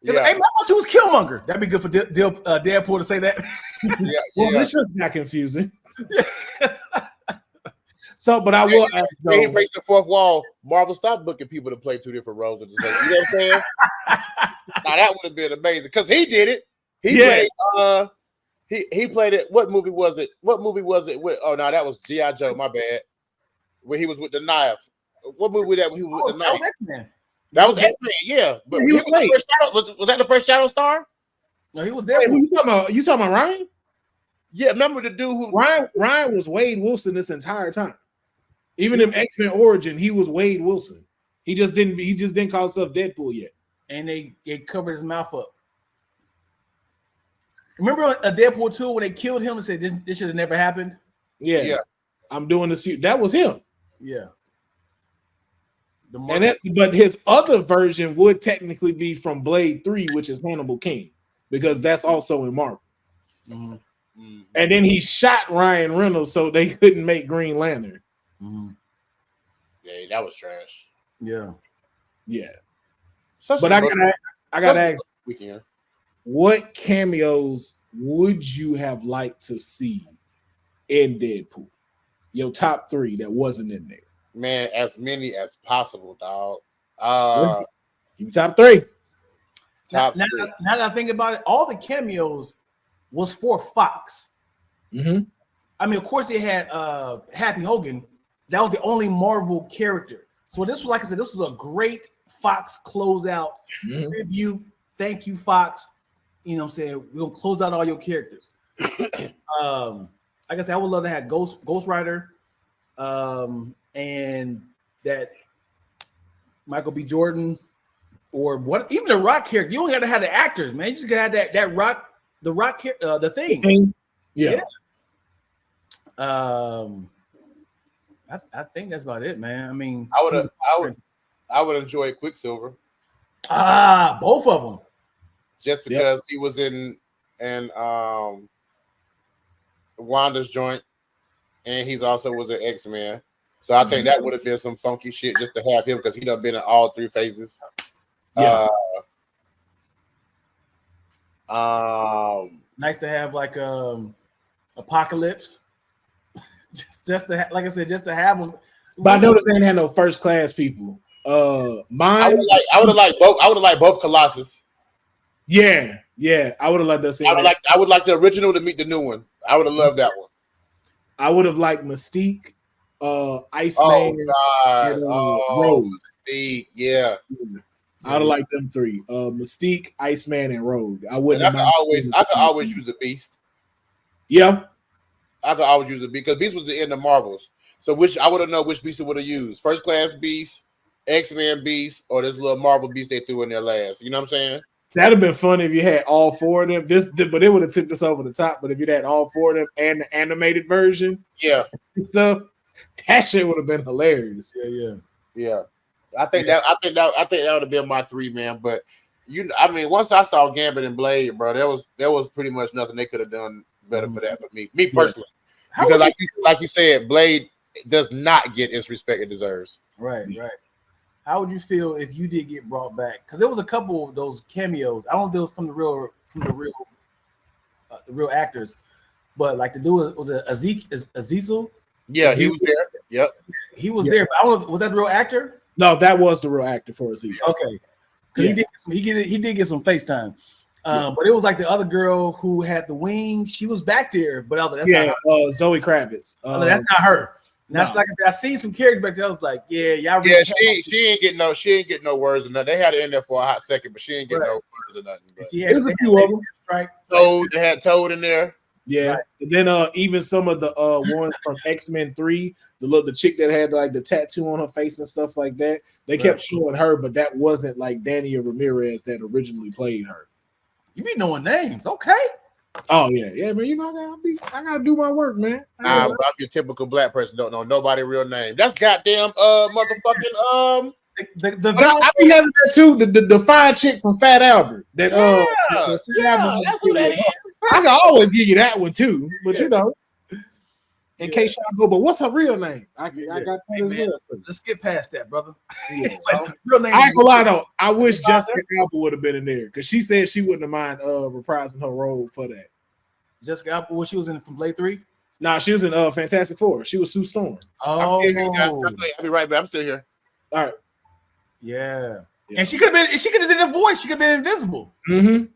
Yeah. Like, hey, man, I thought you was Killmonger. That'd be good for Deadpool to say that. Well, this just got confusing. So, but I will ask though. He breaks the fourth wall. Marvel, stop booking people to play two different roles at the same. You know what I'm saying? Now that would have been amazing because he did it. He played. He played it. What movie was it? With? Oh no, that was G.I. Joe. My bad. When he was with the knife. What movie was that? When he was with the knife. X-Men. That was X-Men, yeah. But he was was that the first Shadow Star? No, he was there. Wait, you talking about Ryan? Yeah, remember the dude who Ryan was Wade Wilson this entire time. Even in X-Men Origin, he was Wade Wilson. He just didn't call himself Deadpool yet. And they covered his mouth up. Remember a Deadpool 2 when they killed him and said this should have never happened? Yeah. I'm doing this. That was him. Yeah. But his other version would technically be from Blade 3, which is Hannibal King, because that's also in Marvel. Mm-hmm. Mm-hmm. And then he shot Ryan Reynolds so they couldn't make Green Lantern. Mm-hmm. Yeah, that was trash. Yeah. But I gotta ask, what cameos would you have liked to see in Deadpool? Your top 3 that wasn't in there. Man, as many as possible, dog. You top 3. Now that I think about it, all the cameos was for Fox. Mm-hmm. I mean, of course, they had Happy Hogan. That was the only Marvel character. So this was, like I said, this was a great Fox closeout tribute. Thank you, Fox. You know what I'm saying? We're going to close out all your characters. Like I said, I would love to have Ghost Rider and that Michael B. Jordan or what, even the Rock character. You don't have to have the actors, man. You just gotta have that Rock, the Rock, the thing. Yeah. I think that's about it, man. I mean, I would enjoy Quicksilver. Both of them. Just because he was in Wanda's joint, and he's also was an X-Men. So I think that would have been some funky shit just to have him because he done been in all 3 phases. Yeah. Nice to have like Apocalypse. just to like I said, just to have them. But I know they didn't have no first class people. I would have liked both Colossus. Yeah. I would have liked that. I would like the original to meet the new one. I would have loved that one. I would have liked Mystique, Iceman, and Rogue. Mystique, yeah. I would have liked them 3. Mystique, Iceman, and Rogue. I wouldn't. I could always use a Beast. Yeah, I could always use a Beast because Beast was the end of Marvels. So I would have known which Beast I would have used: First Class Beast, X-Men Beast, or this little Marvel Beast they threw in there last. You know what I'm saying? That'd have been funny if you had all 4 of them. But it would have took this over the top. But if you had all 4 of them and the animated version, and stuff, that shit would have been hilarious. Yeah. I think that would have been my 3, man. But once I saw Gambit and Blade, bro, there was pretty much nothing they could have done better for that for me personally. Because like you said, Blade does not get its respect it deserves. Right. How would you feel if you did get brought back? Because there was a couple of those cameos. I don't know if it was from the real actors, but like the dude was Azizel. Yeah, he was there. Yep, he was there. But I don't know, was that the real actor? No, that was the real actor for Azizel. Okay, because he did get some FaceTime. But it was like the other girl who had the wings. She was back there, but I was like, that's not her. Zoe Kravitz. That's not her. And that's like I said, I seen some characters back there. I was like, y'all. Really she ain't get no words or nothing. They had it in there for a hot second, but she ain't get no words or nothing. But it was a few of them, right? Toad, they had Toad in there. Yeah. Right. And then even some of the ones from X-Men 3, the chick that had like the tattoo on her face and stuff like that, they kept showing her, but that wasn't like Dania Ramirez that originally played her. You be knowing names, okay? Oh yeah, man. You know I gotta do my work, man. I'm your typical black person. Don't know nobody real name. That's goddamn motherfucking I be having that too. The fine chick from Fat Albert. That yeah, that's who that is. I can always give you that one too, but you know, in case y'all go. But what's her real name? I got that as well. Let's get past that, brother. Yeah, real name. I ain't gonna lie though. I wish Jessica Alba would have been in there because she said she wouldn't have mind reprising her role for that. Jessica Alba, what she was in from Blade 3? Nah, she was in Fantastic Four. She was Sue Storm. Oh, I'll be right back. I'm still here. All right. Yeah. And she could have been. She could have did a voice. She could have been invisible. Mm-hmm.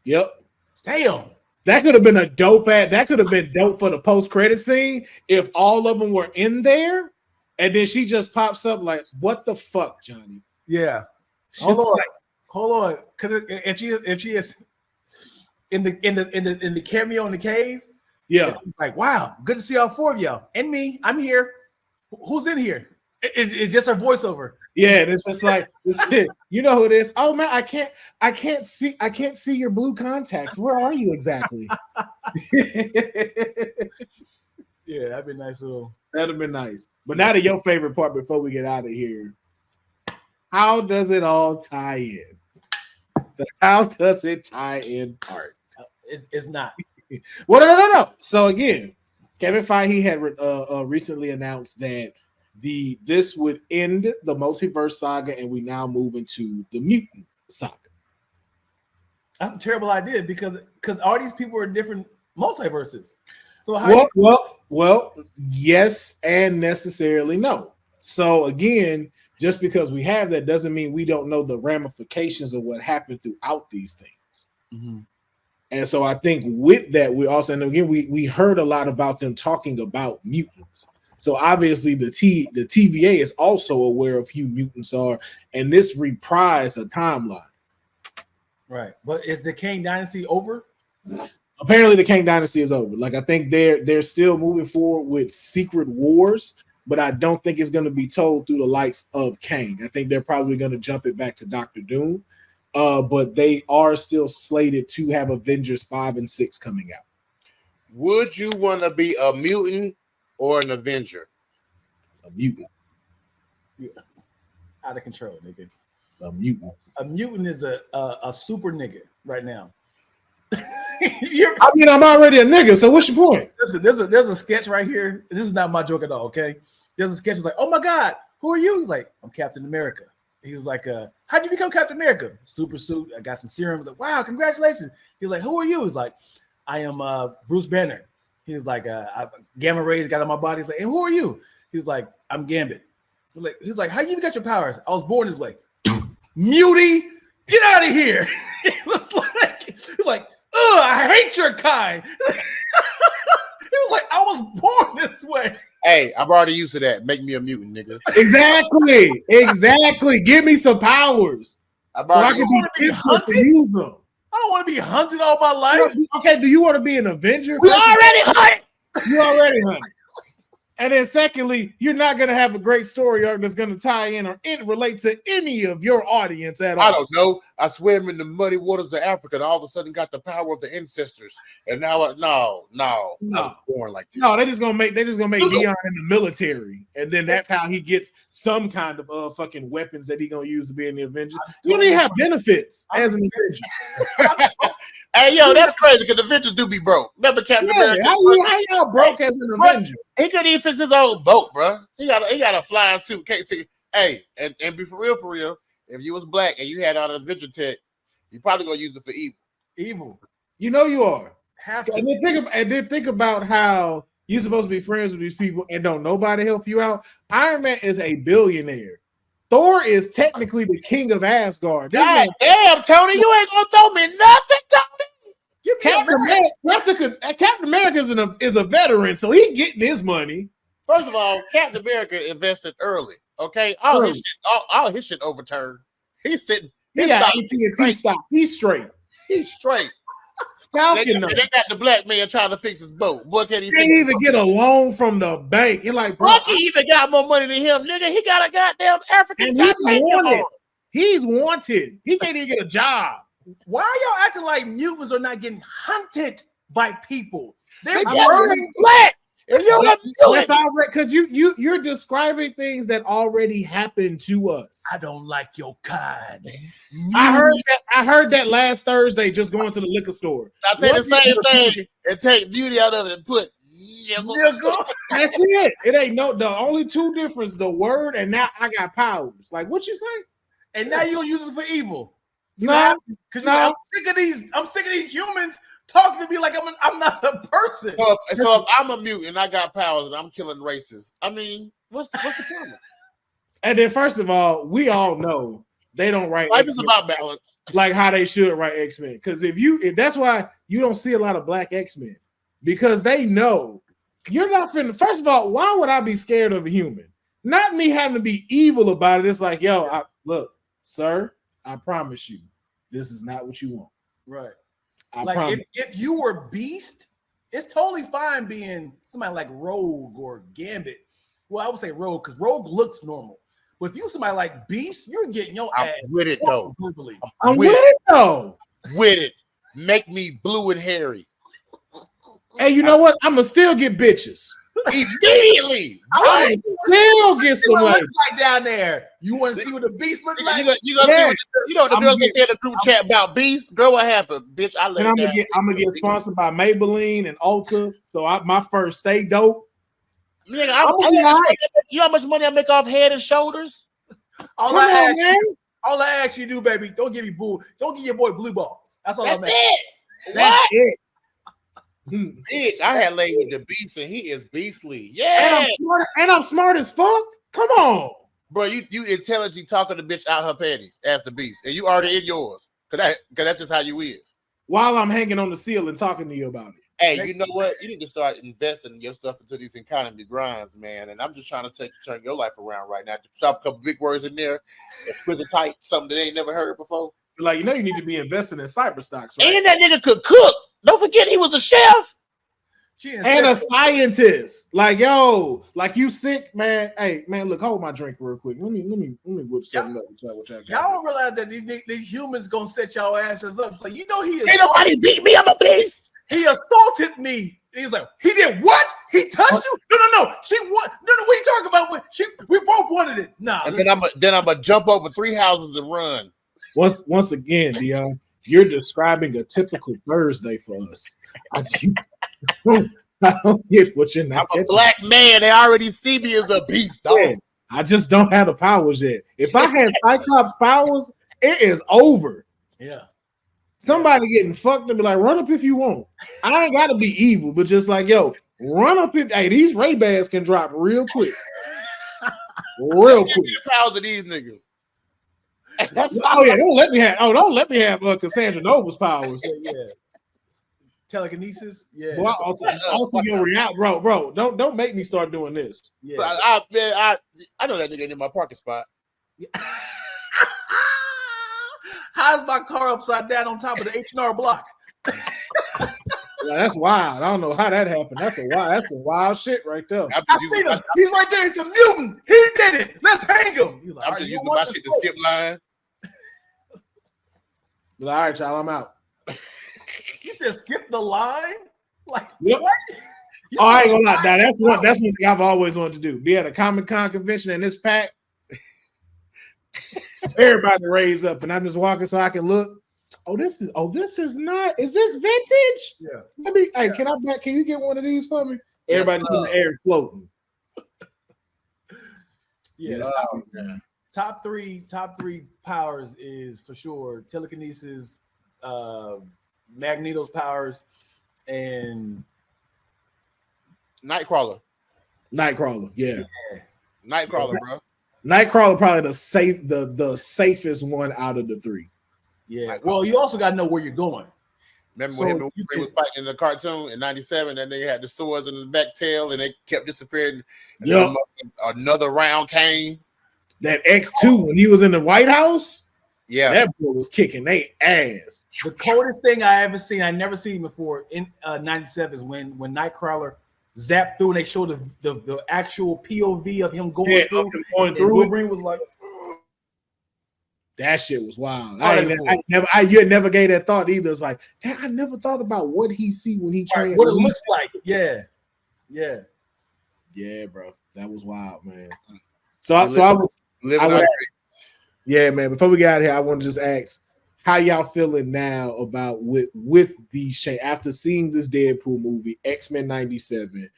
Yep. Damn. That could have been a dope that could have been dope for the post-credit scene if all of them were in there, and then she just pops up like, "What the fuck, Johnny?" Yeah. Hold on, because if she is in the cameo in the cave, yeah, like, wow, good to see all four of y'all and me. I'm here. Who's in here? It's just her voiceover. Yeah, and it's just like you know who it is. Oh man, I can't see your blue contacts. Where are you exactly? Yeah, that'd be nice. That'd have been nice. But now to your favorite part before we get out of here. How does it all tie in? The how does it tie in part? It's not. Well, no. So again, Kevin Feige had recently announced that this would end the multiverse saga, and we now move into the mutant saga. That's a terrible idea because all these people are in different multiverses. So how well, yes, and necessarily no. So again, just because we have that doesn't mean we don't know the ramifications of what happened throughout these things. Mm-hmm. And so I think with that, we also, and again, we heard a lot about them talking about mutants. So obviously the TVA is also aware of who mutants are, and this reprised a timeline. Right. But is the Kang Dynasty over? Apparently the Kang Dynasty is over. Like I think they're still moving forward with Secret Wars, but I don't think it's going to be told through the likes of Kang. I think they're probably going to jump it back to Dr. Doom. But they are still slated to have Avengers 5 and 6 coming out. Would you want to be a mutant or an Avenger? A mutant. Yeah. Out of control, nigga. A mutant. A mutant is a super nigga right now. I mean, I'm already a nigga, so what's your point? There's a sketch right here. This is not my joke at all, okay? There's a sketch. It's like, oh my God, who are you? He's like, I'm Captain America. He was like, how'd you become Captain America? Super suit. I got some serum. Like, wow, congratulations. He was like, who are you? He's like, I am Bruce Banner. He was like, gamma rays got on my body. He's like, and who are you? He was like, I'm Gambit. He's like, how you got your powers? I was born this way. Mutie, get out of here. He's like, ugh, I hate your kind. He was like, I was born this way. Hey, I'm already used to that. Make me a mutant, nigga. Exactly. Give me some powers. So I can be different to use them. I don't want to be hunted all my life. Okay, do you want to be an Avenger? We already hunted. You already hunted. And then secondly, you're not going to have a great story arc that's going to tie in or relate to any of your audience at all. I don't know. I swam in the muddy waters of Africa and all of a sudden got the power of the ancestors. And now, no. I was born like this. No, they're just gonna make Dion in the military, and then that's how he gets some kind of fucking weapons that he gonna use to be in the Avengers. You don't even have benefits as an Avenger. Hey, yo, that's crazy because the Avengers do be broke. Remember Captain America? How y'all broke as an Avenger? He couldn't even fix his own boat, bro. He got a flying suit. Can't figure. Hey, and be for real. If you was black and you had all the Avenger tech, you probably gonna use it for evil. Evil. You know you are. Have to. And then think about how you're supposed to be friends with these people and don't nobody help you out. Iron Man is a billionaire. Thor is technically the king of Asgard. God damn, Tony, you ain't gonna throw me nothing, Tony. Captain America is a veteran, so he getting his money. First of all, Captain America invested early. Okay, all his shit overturned. He's sitting. He got AT&T stock. He's straight. He's straight. Falcon. They got the black man trying to fix his boat. Boy, can't even get a loan from the bank. You're like, bro, Bucky even got more money than him, nigga. He got a goddamn African titanium on. He's wanted. He can't even get a job. Why are y'all acting like mutants are not getting hunted by people? They're burning black. And that's already because you're describing things that already happened to us. I don't like your kind. I heard that last Thursday just going to the liquor store. I'll take the same thing and take beauty out of it and put That's it. It ain't the only two difference, the word and now I got powers. Like what you say? And now you'll use it for evil. No, because I'm sick of these humans talking to me like I'm not a person. So if I'm a mutant and I got powers and I'm killing racists, I mean, what's the problem? And then first of all, we all know they don't write life is about balance, like how they should write X-Men. Because if that's why you don't see a lot of black X-Men, because they know you're not finna. First of all, why would I be scared of a human? Not me having to be evil about it. It's like, yo, look, sir, I promise you, this is not what you want. Right. Like if you were Beast, it's totally fine being somebody like Rogue or Gambit. Well, I would say Rogue because Rogue looks normal. But if you somebody like Beast, you're getting your ass with it though. I'm with it though. With it. Make me blue and hairy. Hey, you know what? I'ma still get bitches. Immediately. I still get some like down there. You want to see what the Beast looks like? You gonna see what the girls gonna say in the group chat about Beast? Girl, what happened? Bitch, I'm gonna get sponsored by Maybelline and Outta. So my first stay dope. Nigga, you know how much money I make off head and shoulders? All I ask you do, baby, don't give your boy blue balls. That's all I'm asking. That's it. Bitch, I had laid with the Beast and he is beastly. Yeah. And I'm smart as fuck. Come on. Bro, you intelligently talking the bitch out her panties as the Beast. And you already in yours. Cause that's just how you is. While I'm hanging on the ceiling talking to you about it. Hey, you know what? You need to start investing your stuff into these economy grinds, man. And I'm just trying to turn your life around right now. Drop a couple big words in there. Exquisite tight, something that they ain't never heard before. Like, you need to be investing in cyber stocks, right? And that nigga could cook. Don't forget he was a chef. And a scientist. Like, yo, like you sick, man. Hey, man, look, hold my drink real quick. Let me whip something up. Y'all don't realize that these humans gonna set y'all asses up. Like, you know he is. Ain't nobody beat me. I'm a beast. He assaulted me. He's like, he did what? He touched you? No. She won. No. What are you talking about? We both wanted it. Nah. And then I'm gonna jump over 3 houses and run. Once again, Dion, you're describing a typical Thursday for us. I don't get what you're not. I'm a black man. They already see me as a beast, dog. Yeah, I just don't have the powers yet. If I had Cyclops powers, it is over. Yeah. Somebody getting fucked up, be like, run up if you want. I ain't gotta be evil, but just like, yo, run up if these Ray-Bans can drop real quick. Real quick. The powers of these niggas. Don't let me have Cassandra Nova's powers. Yeah. Telekinesis, yeah. Well, also your reality, bro. Don't make me start doing this. Yeah. I know that nigga in my parking spot. How's my car upside down on top of the H&R Block? Yeah, that's wild. I don't know how that happened. That's some wild shit right there. I seen him. He's right there. He's a mutant. He did it. Let's hang him. Like, I'm just using my shit to skip line. All right, y'all, I'm out. You said skip the line? Like, yep. What? Oh, I ain't gonna lie. Now, that's one thing I've always wanted to do. Be at a Comic-Con convention in this pack. Everybody raise up, and I'm just walking so I can look. This is not. Is this vintage? Yeah. Can you get one of these for me? Everybody's in the air floating. Yeah. Top three powers is for sure telekinesis, Magneto's powers, and Nightcrawler. Yeah. Nightcrawler, bro. Nightcrawler probably the safest one out of the 3. Yeah. Well, you also got to know where you're going. Remember when he was fighting in the cartoon in '97, and they had the swords in the back tail, and they kept disappearing. And another round came. That X2 when he was in the White House. Yeah, that boy was kicking they ass. The coldest thing I ever seen, I never seen before in '97 is when Nightcrawler zapped through and they showed the actual POV of him going through. Going through Wolverine was like, that shit was wild. You never gave that thought either. It's like, I never thought about what he see when he trained. What it looks like. Yeah, bro. That was wild, man. So I was living. Yeah, man. Before we get out of here, I want to just ask how y'all feeling now about with these change after seeing this Deadpool movie, X-Men '97,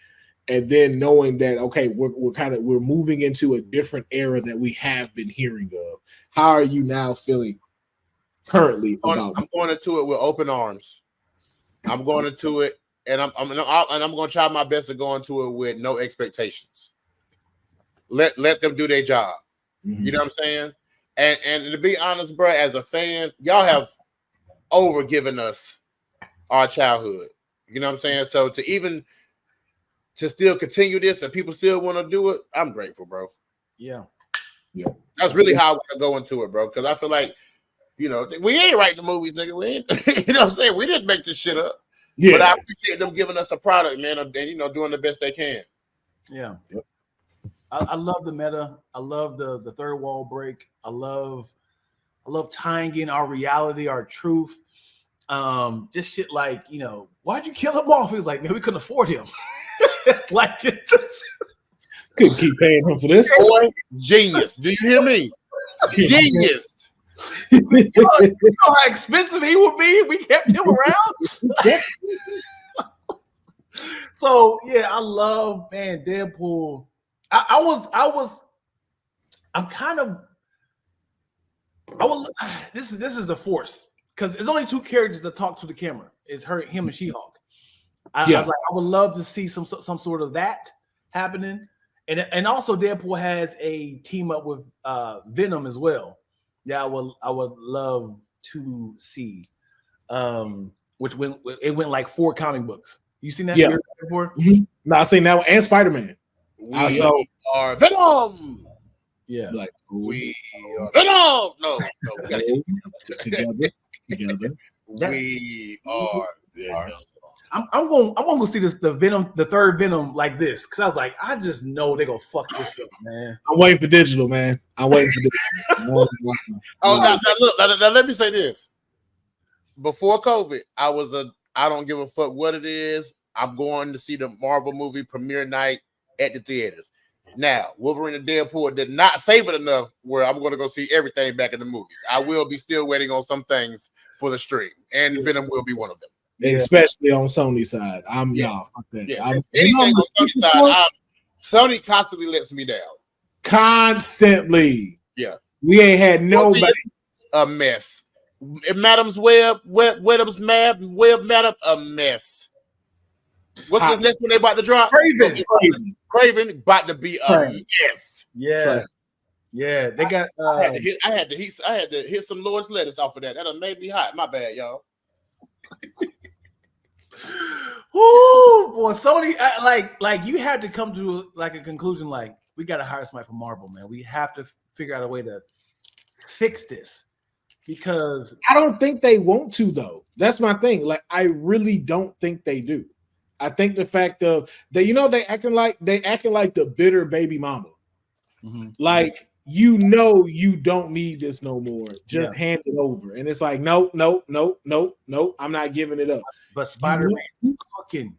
and then knowing that we're moving into a different era that we have been hearing of. How are you now feeling currently about? I'm going into it with open arms. I'm going into it, and I'm going to try my best to go into it with no expectations. Let them do their job. Mm-hmm. You know what I'm saying? And to be honest, bro, as a fan, y'all have overgiven us our childhood. You know what I'm saying? So to still continue this and people still want to do it, I'm grateful, bro. Yeah. That's really how I want to go into it, bro. Because I feel like, we ain't writing the movies, nigga. We ain't, you know what I'm saying? We didn't make this shit up. Yeah. But I appreciate them giving us a product, man, and doing the best they can. Yeah. Yep. I love the meta. I love the third wall break. I love tying in our reality, our truth. Just shit like, why'd you kill him off? He was like, man, we couldn't afford him. Like, just couldn't keep paying him for this. Boy, genius. Do you hear me? Genius. You know how expensive he would be if we kept him around? So yeah, I love, man, Deadpool. This is the force, because there's only two characters that talk to the camera. It's him and She-Hulk. I would love to see some sort of that happening, and also Deadpool has a team up with Venom as well. Yeah, I would love to see, which it went like 4 comic books. You seen that? Yeah. Before? Mm-hmm. No, I seen that one and Spider-Man. We are Venom. Yeah, like we are Venom. No, we gotta get together. We are Venom. I'm going to see the third Venom like this, because I was like, I just know they're gonna fuck this up, man. I'm waiting for digital, man. I'm waiting for digital. Now look, let me say this. Before COVID, I don't give a fuck what it is. I'm going to see the Marvel movie premiere night at the theaters. Now, Wolverine and Deadpool did not save it enough where I'm going to go see everything back in the movies. I will be still waiting on some things for the stream, and Venom will be one of them. Especially on Sony's side. Anything on Sony's side, Sony constantly lets me down. Constantly. Yeah. We ain't had nobody. A mess. Madam's Web, Madam, a mess. What's this next one they about to drop? Craven about to be a mess. Yeah. Yeah, they got. I had to hit some Lord's lettuce off of that. That made me hot. My bad, y'all. Oh boy, Sony, like you had to come to like a conclusion. Like, we got to hire somebody from Marvel, man. We have to figure out a way to fix this, because I don't think they want to, though. That's my thing. Like, I really don't think they do. I think the fact of they acting like the bitter baby mama. Mm-hmm. Like, you don't need this no more. Just hand it over. And it's like, no, I'm not giving it up. But Spider-Man cooking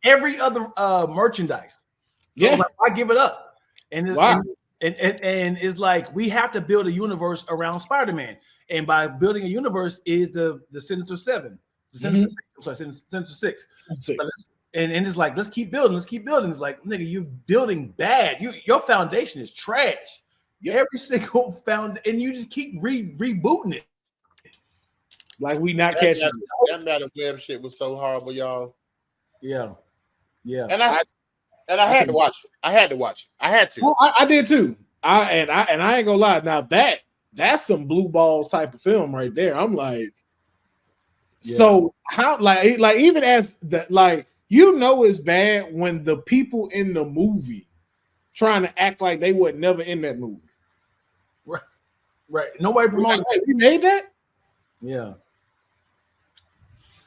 every other merchandise. So like, I give it up. And it's like, we have to build a universe around Spider-Man. And by building a universe is the Sinister Seven. Sinister Six. And it's like, let's keep building. It's like, nigga, you're building bad. Your foundation is trash. Every single and you just keep rebooting it. Like, we not catching that Madam Web shit was so horrible, y'all. Yeah. And I had to watch it. I had to. Well, I did too. I ain't gonna lie. Now that's some blue balls type of film right there. I'm like, so how like even as that, like, it's bad when the people in the movie trying to act like they were never in that movie. Right. Nobody promoted. Like, we made that. Yeah.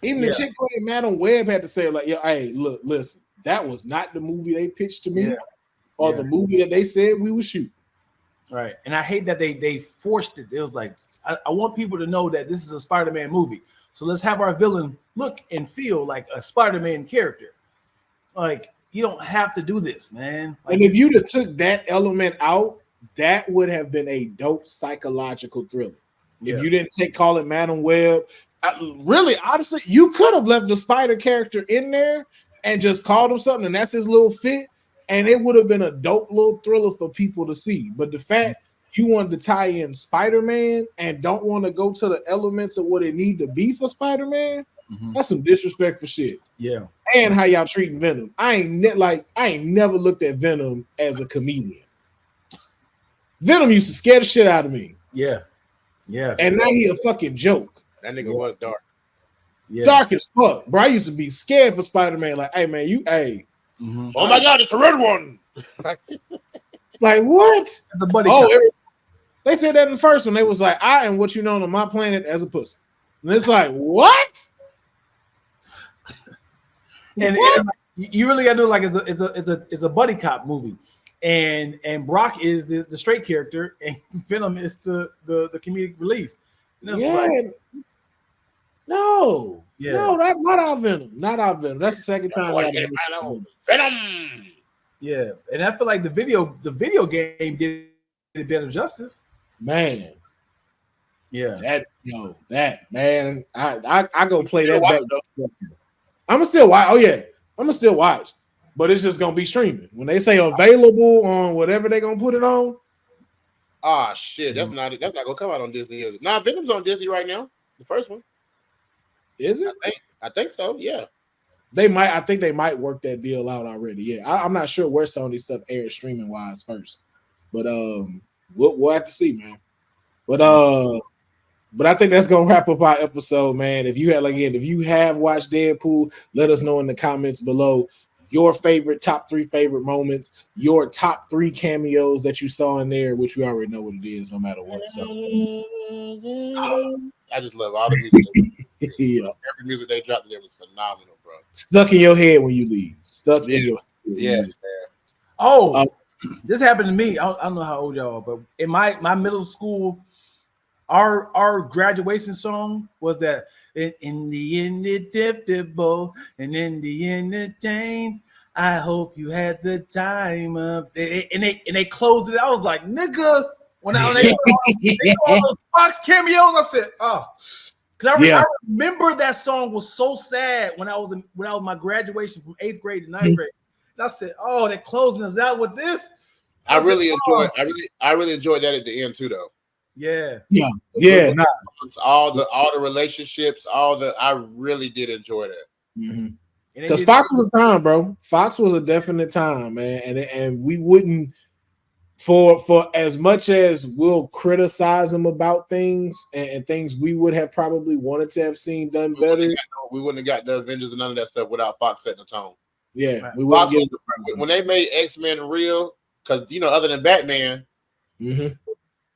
Even the chick playing Madam Web had to say, like, yo, hey, look, listen, that was not the movie they pitched to me, or the movie that they said we would shoot. Right. And I hate that they forced it. It was like, I want people to know that this is a Spider-Man movie. So let's have our villain look and feel like a Spider-Man character. Like, you don't have to do this, man. Like, and if you'd have took that element out, that would have been a dope psychological thriller. If you didn't call it Madam Web, really, honestly, you could have left the Spider character in there and just called him something, and that's his little fit, and it would have been a dope little thriller for people to see. But the fact you wanted to tie in Spider-Man and don't want to go to the elements of what it need to be for Spider-Man, that's some disrespectful shit. Yeah. And how y'all treating Venom. I ain't never looked at Venom as a comedian. Venom used to scare the shit out of me. Yeah. Yeah. And now he a fucking joke. That nigga was dark. Yeah. Dark as fuck. Bro, I used to be scared for Spider-Man. Like, hey man, oh my god, it's a red one. Like what? The buddy they said that in the first one. They was like, I am what you know on my planet as a pussy. And it's like, what? And you really gotta do like it's a buddy cop movie. And Brock is the straight character, and Venom is the comedic relief. No, not our Venom. Not our Venom. That's the second time. Venom. Yeah, and I feel like the video game did it better justice. Man. Yeah. That man. I go play that back. I'ma still watch. Oh yeah, I'ma still watch. But it's just gonna be streaming. When they say available on whatever they're gonna put it on. Ah shit, that's not gonna come out on Disney, is it? Nah, Venom's on Disney right now. The first one. Is it? I think so, yeah. I think they might work that deal out already. Yeah. I'm not sure where Sony stuff airs streaming wise first. But we'll have to see, man. But I think that's gonna wrap up our episode, man. If you have watched Deadpool, let us know in the comments below your top 3 favorite moments, your top 3 cameos that you saw in there, which we already know what it is, no matter what. So I just love all the music. Yeah. Every music they dropped there was phenomenal, bro. Stuck in your head when you leave. Stuck in your head. Yes, man. Oh, this happened to me. I don't know how old y'all are, but in my middle school, our graduation song was that in the end inevitable, and in the end the chain. I hope you had the time of and they closed it. I was like, nigga, when they all those Fox cameos, I said, oh, because I remember that song was so sad when I was my graduation from 8th grade to 9th grade. And I said, oh, they're closing us out with this. I really enjoyed that at the end too, though. Yeah. All the relationships, I really did enjoy that. Because Fox was a time, bro. Fox was a definite time, man, and we wouldn't for as much as we'll criticize them about things and things we would have probably wanted to have seen done better. We wouldn't have got the Avengers and none of that stuff without Fox setting the tone. Yeah, we Fox when they made X-Men real, because other than Batman,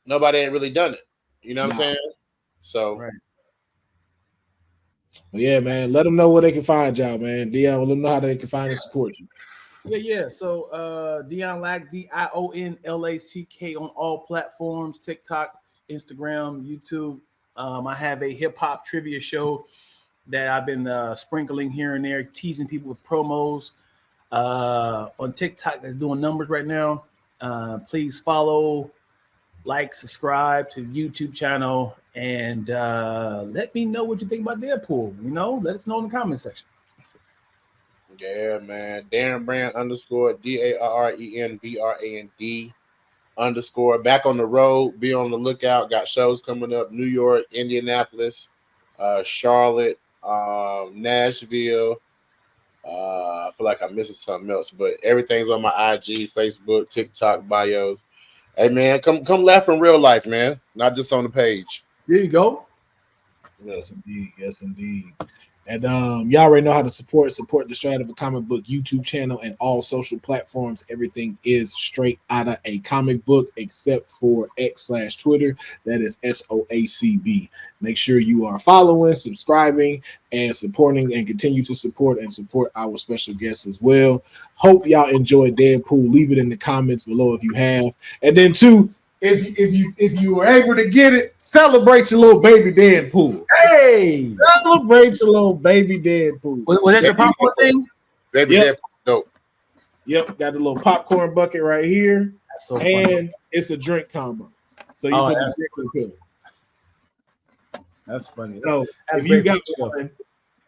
nobody ain't really done it. You know what I'm saying? So, right. Well, yeah, man. Let them know where they can find y'all, man. Dion, let them know how they can find and support you. Yeah. So Dion Lack, DionLack on all platforms: TikTok, Instagram, YouTube. I have a hip hop trivia show that I've been sprinkling here and there, teasing people with promos. On TikTok, that's doing numbers right now. Please follow, like, subscribe to the YouTube channel, and let me know what you think about Deadpool. Let us know in the comment section. Yeah, man. Darren Brand _, DARRENBRAND _ back on the road. Be on the lookout. Got shows coming up: New York, Indianapolis, Charlotte, Nashville. I feel like I'm missing something else, but everything's on my IG, Facebook, TikTok bios. Hey man, come laugh in real life, man. Not just on the page. There you go. Yes, indeed. And y'all already know how to support the Straight Out of a Comic Book YouTube channel and all social platforms. Everything is Straight Out of a Comic Book except for X/Twitter. That is SOACB. Make sure you are following, subscribing, and supporting, and continue to support our special guests as well. Hope y'all enjoyed Deadpool. Leave it in the comments below if you have. And then two, if you were able to get it, celebrate your little baby Deadpool. Hey, Celebrate your little baby Deadpool. Was that your popcorn thing? Baby Deadpool, dope. Yep, got the little popcorn bucket right here. That's so funny. And it's a drink combo. So you put the drink in the pillar. That's funny. So if you got one,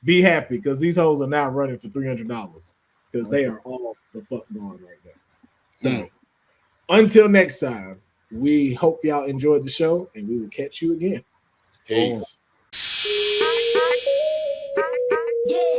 be happy because these hoes are now running for $300 because they are all the fuck going right now. So until next time, we hope y'all enjoyed the show and we will catch you again. Peace. Yeah.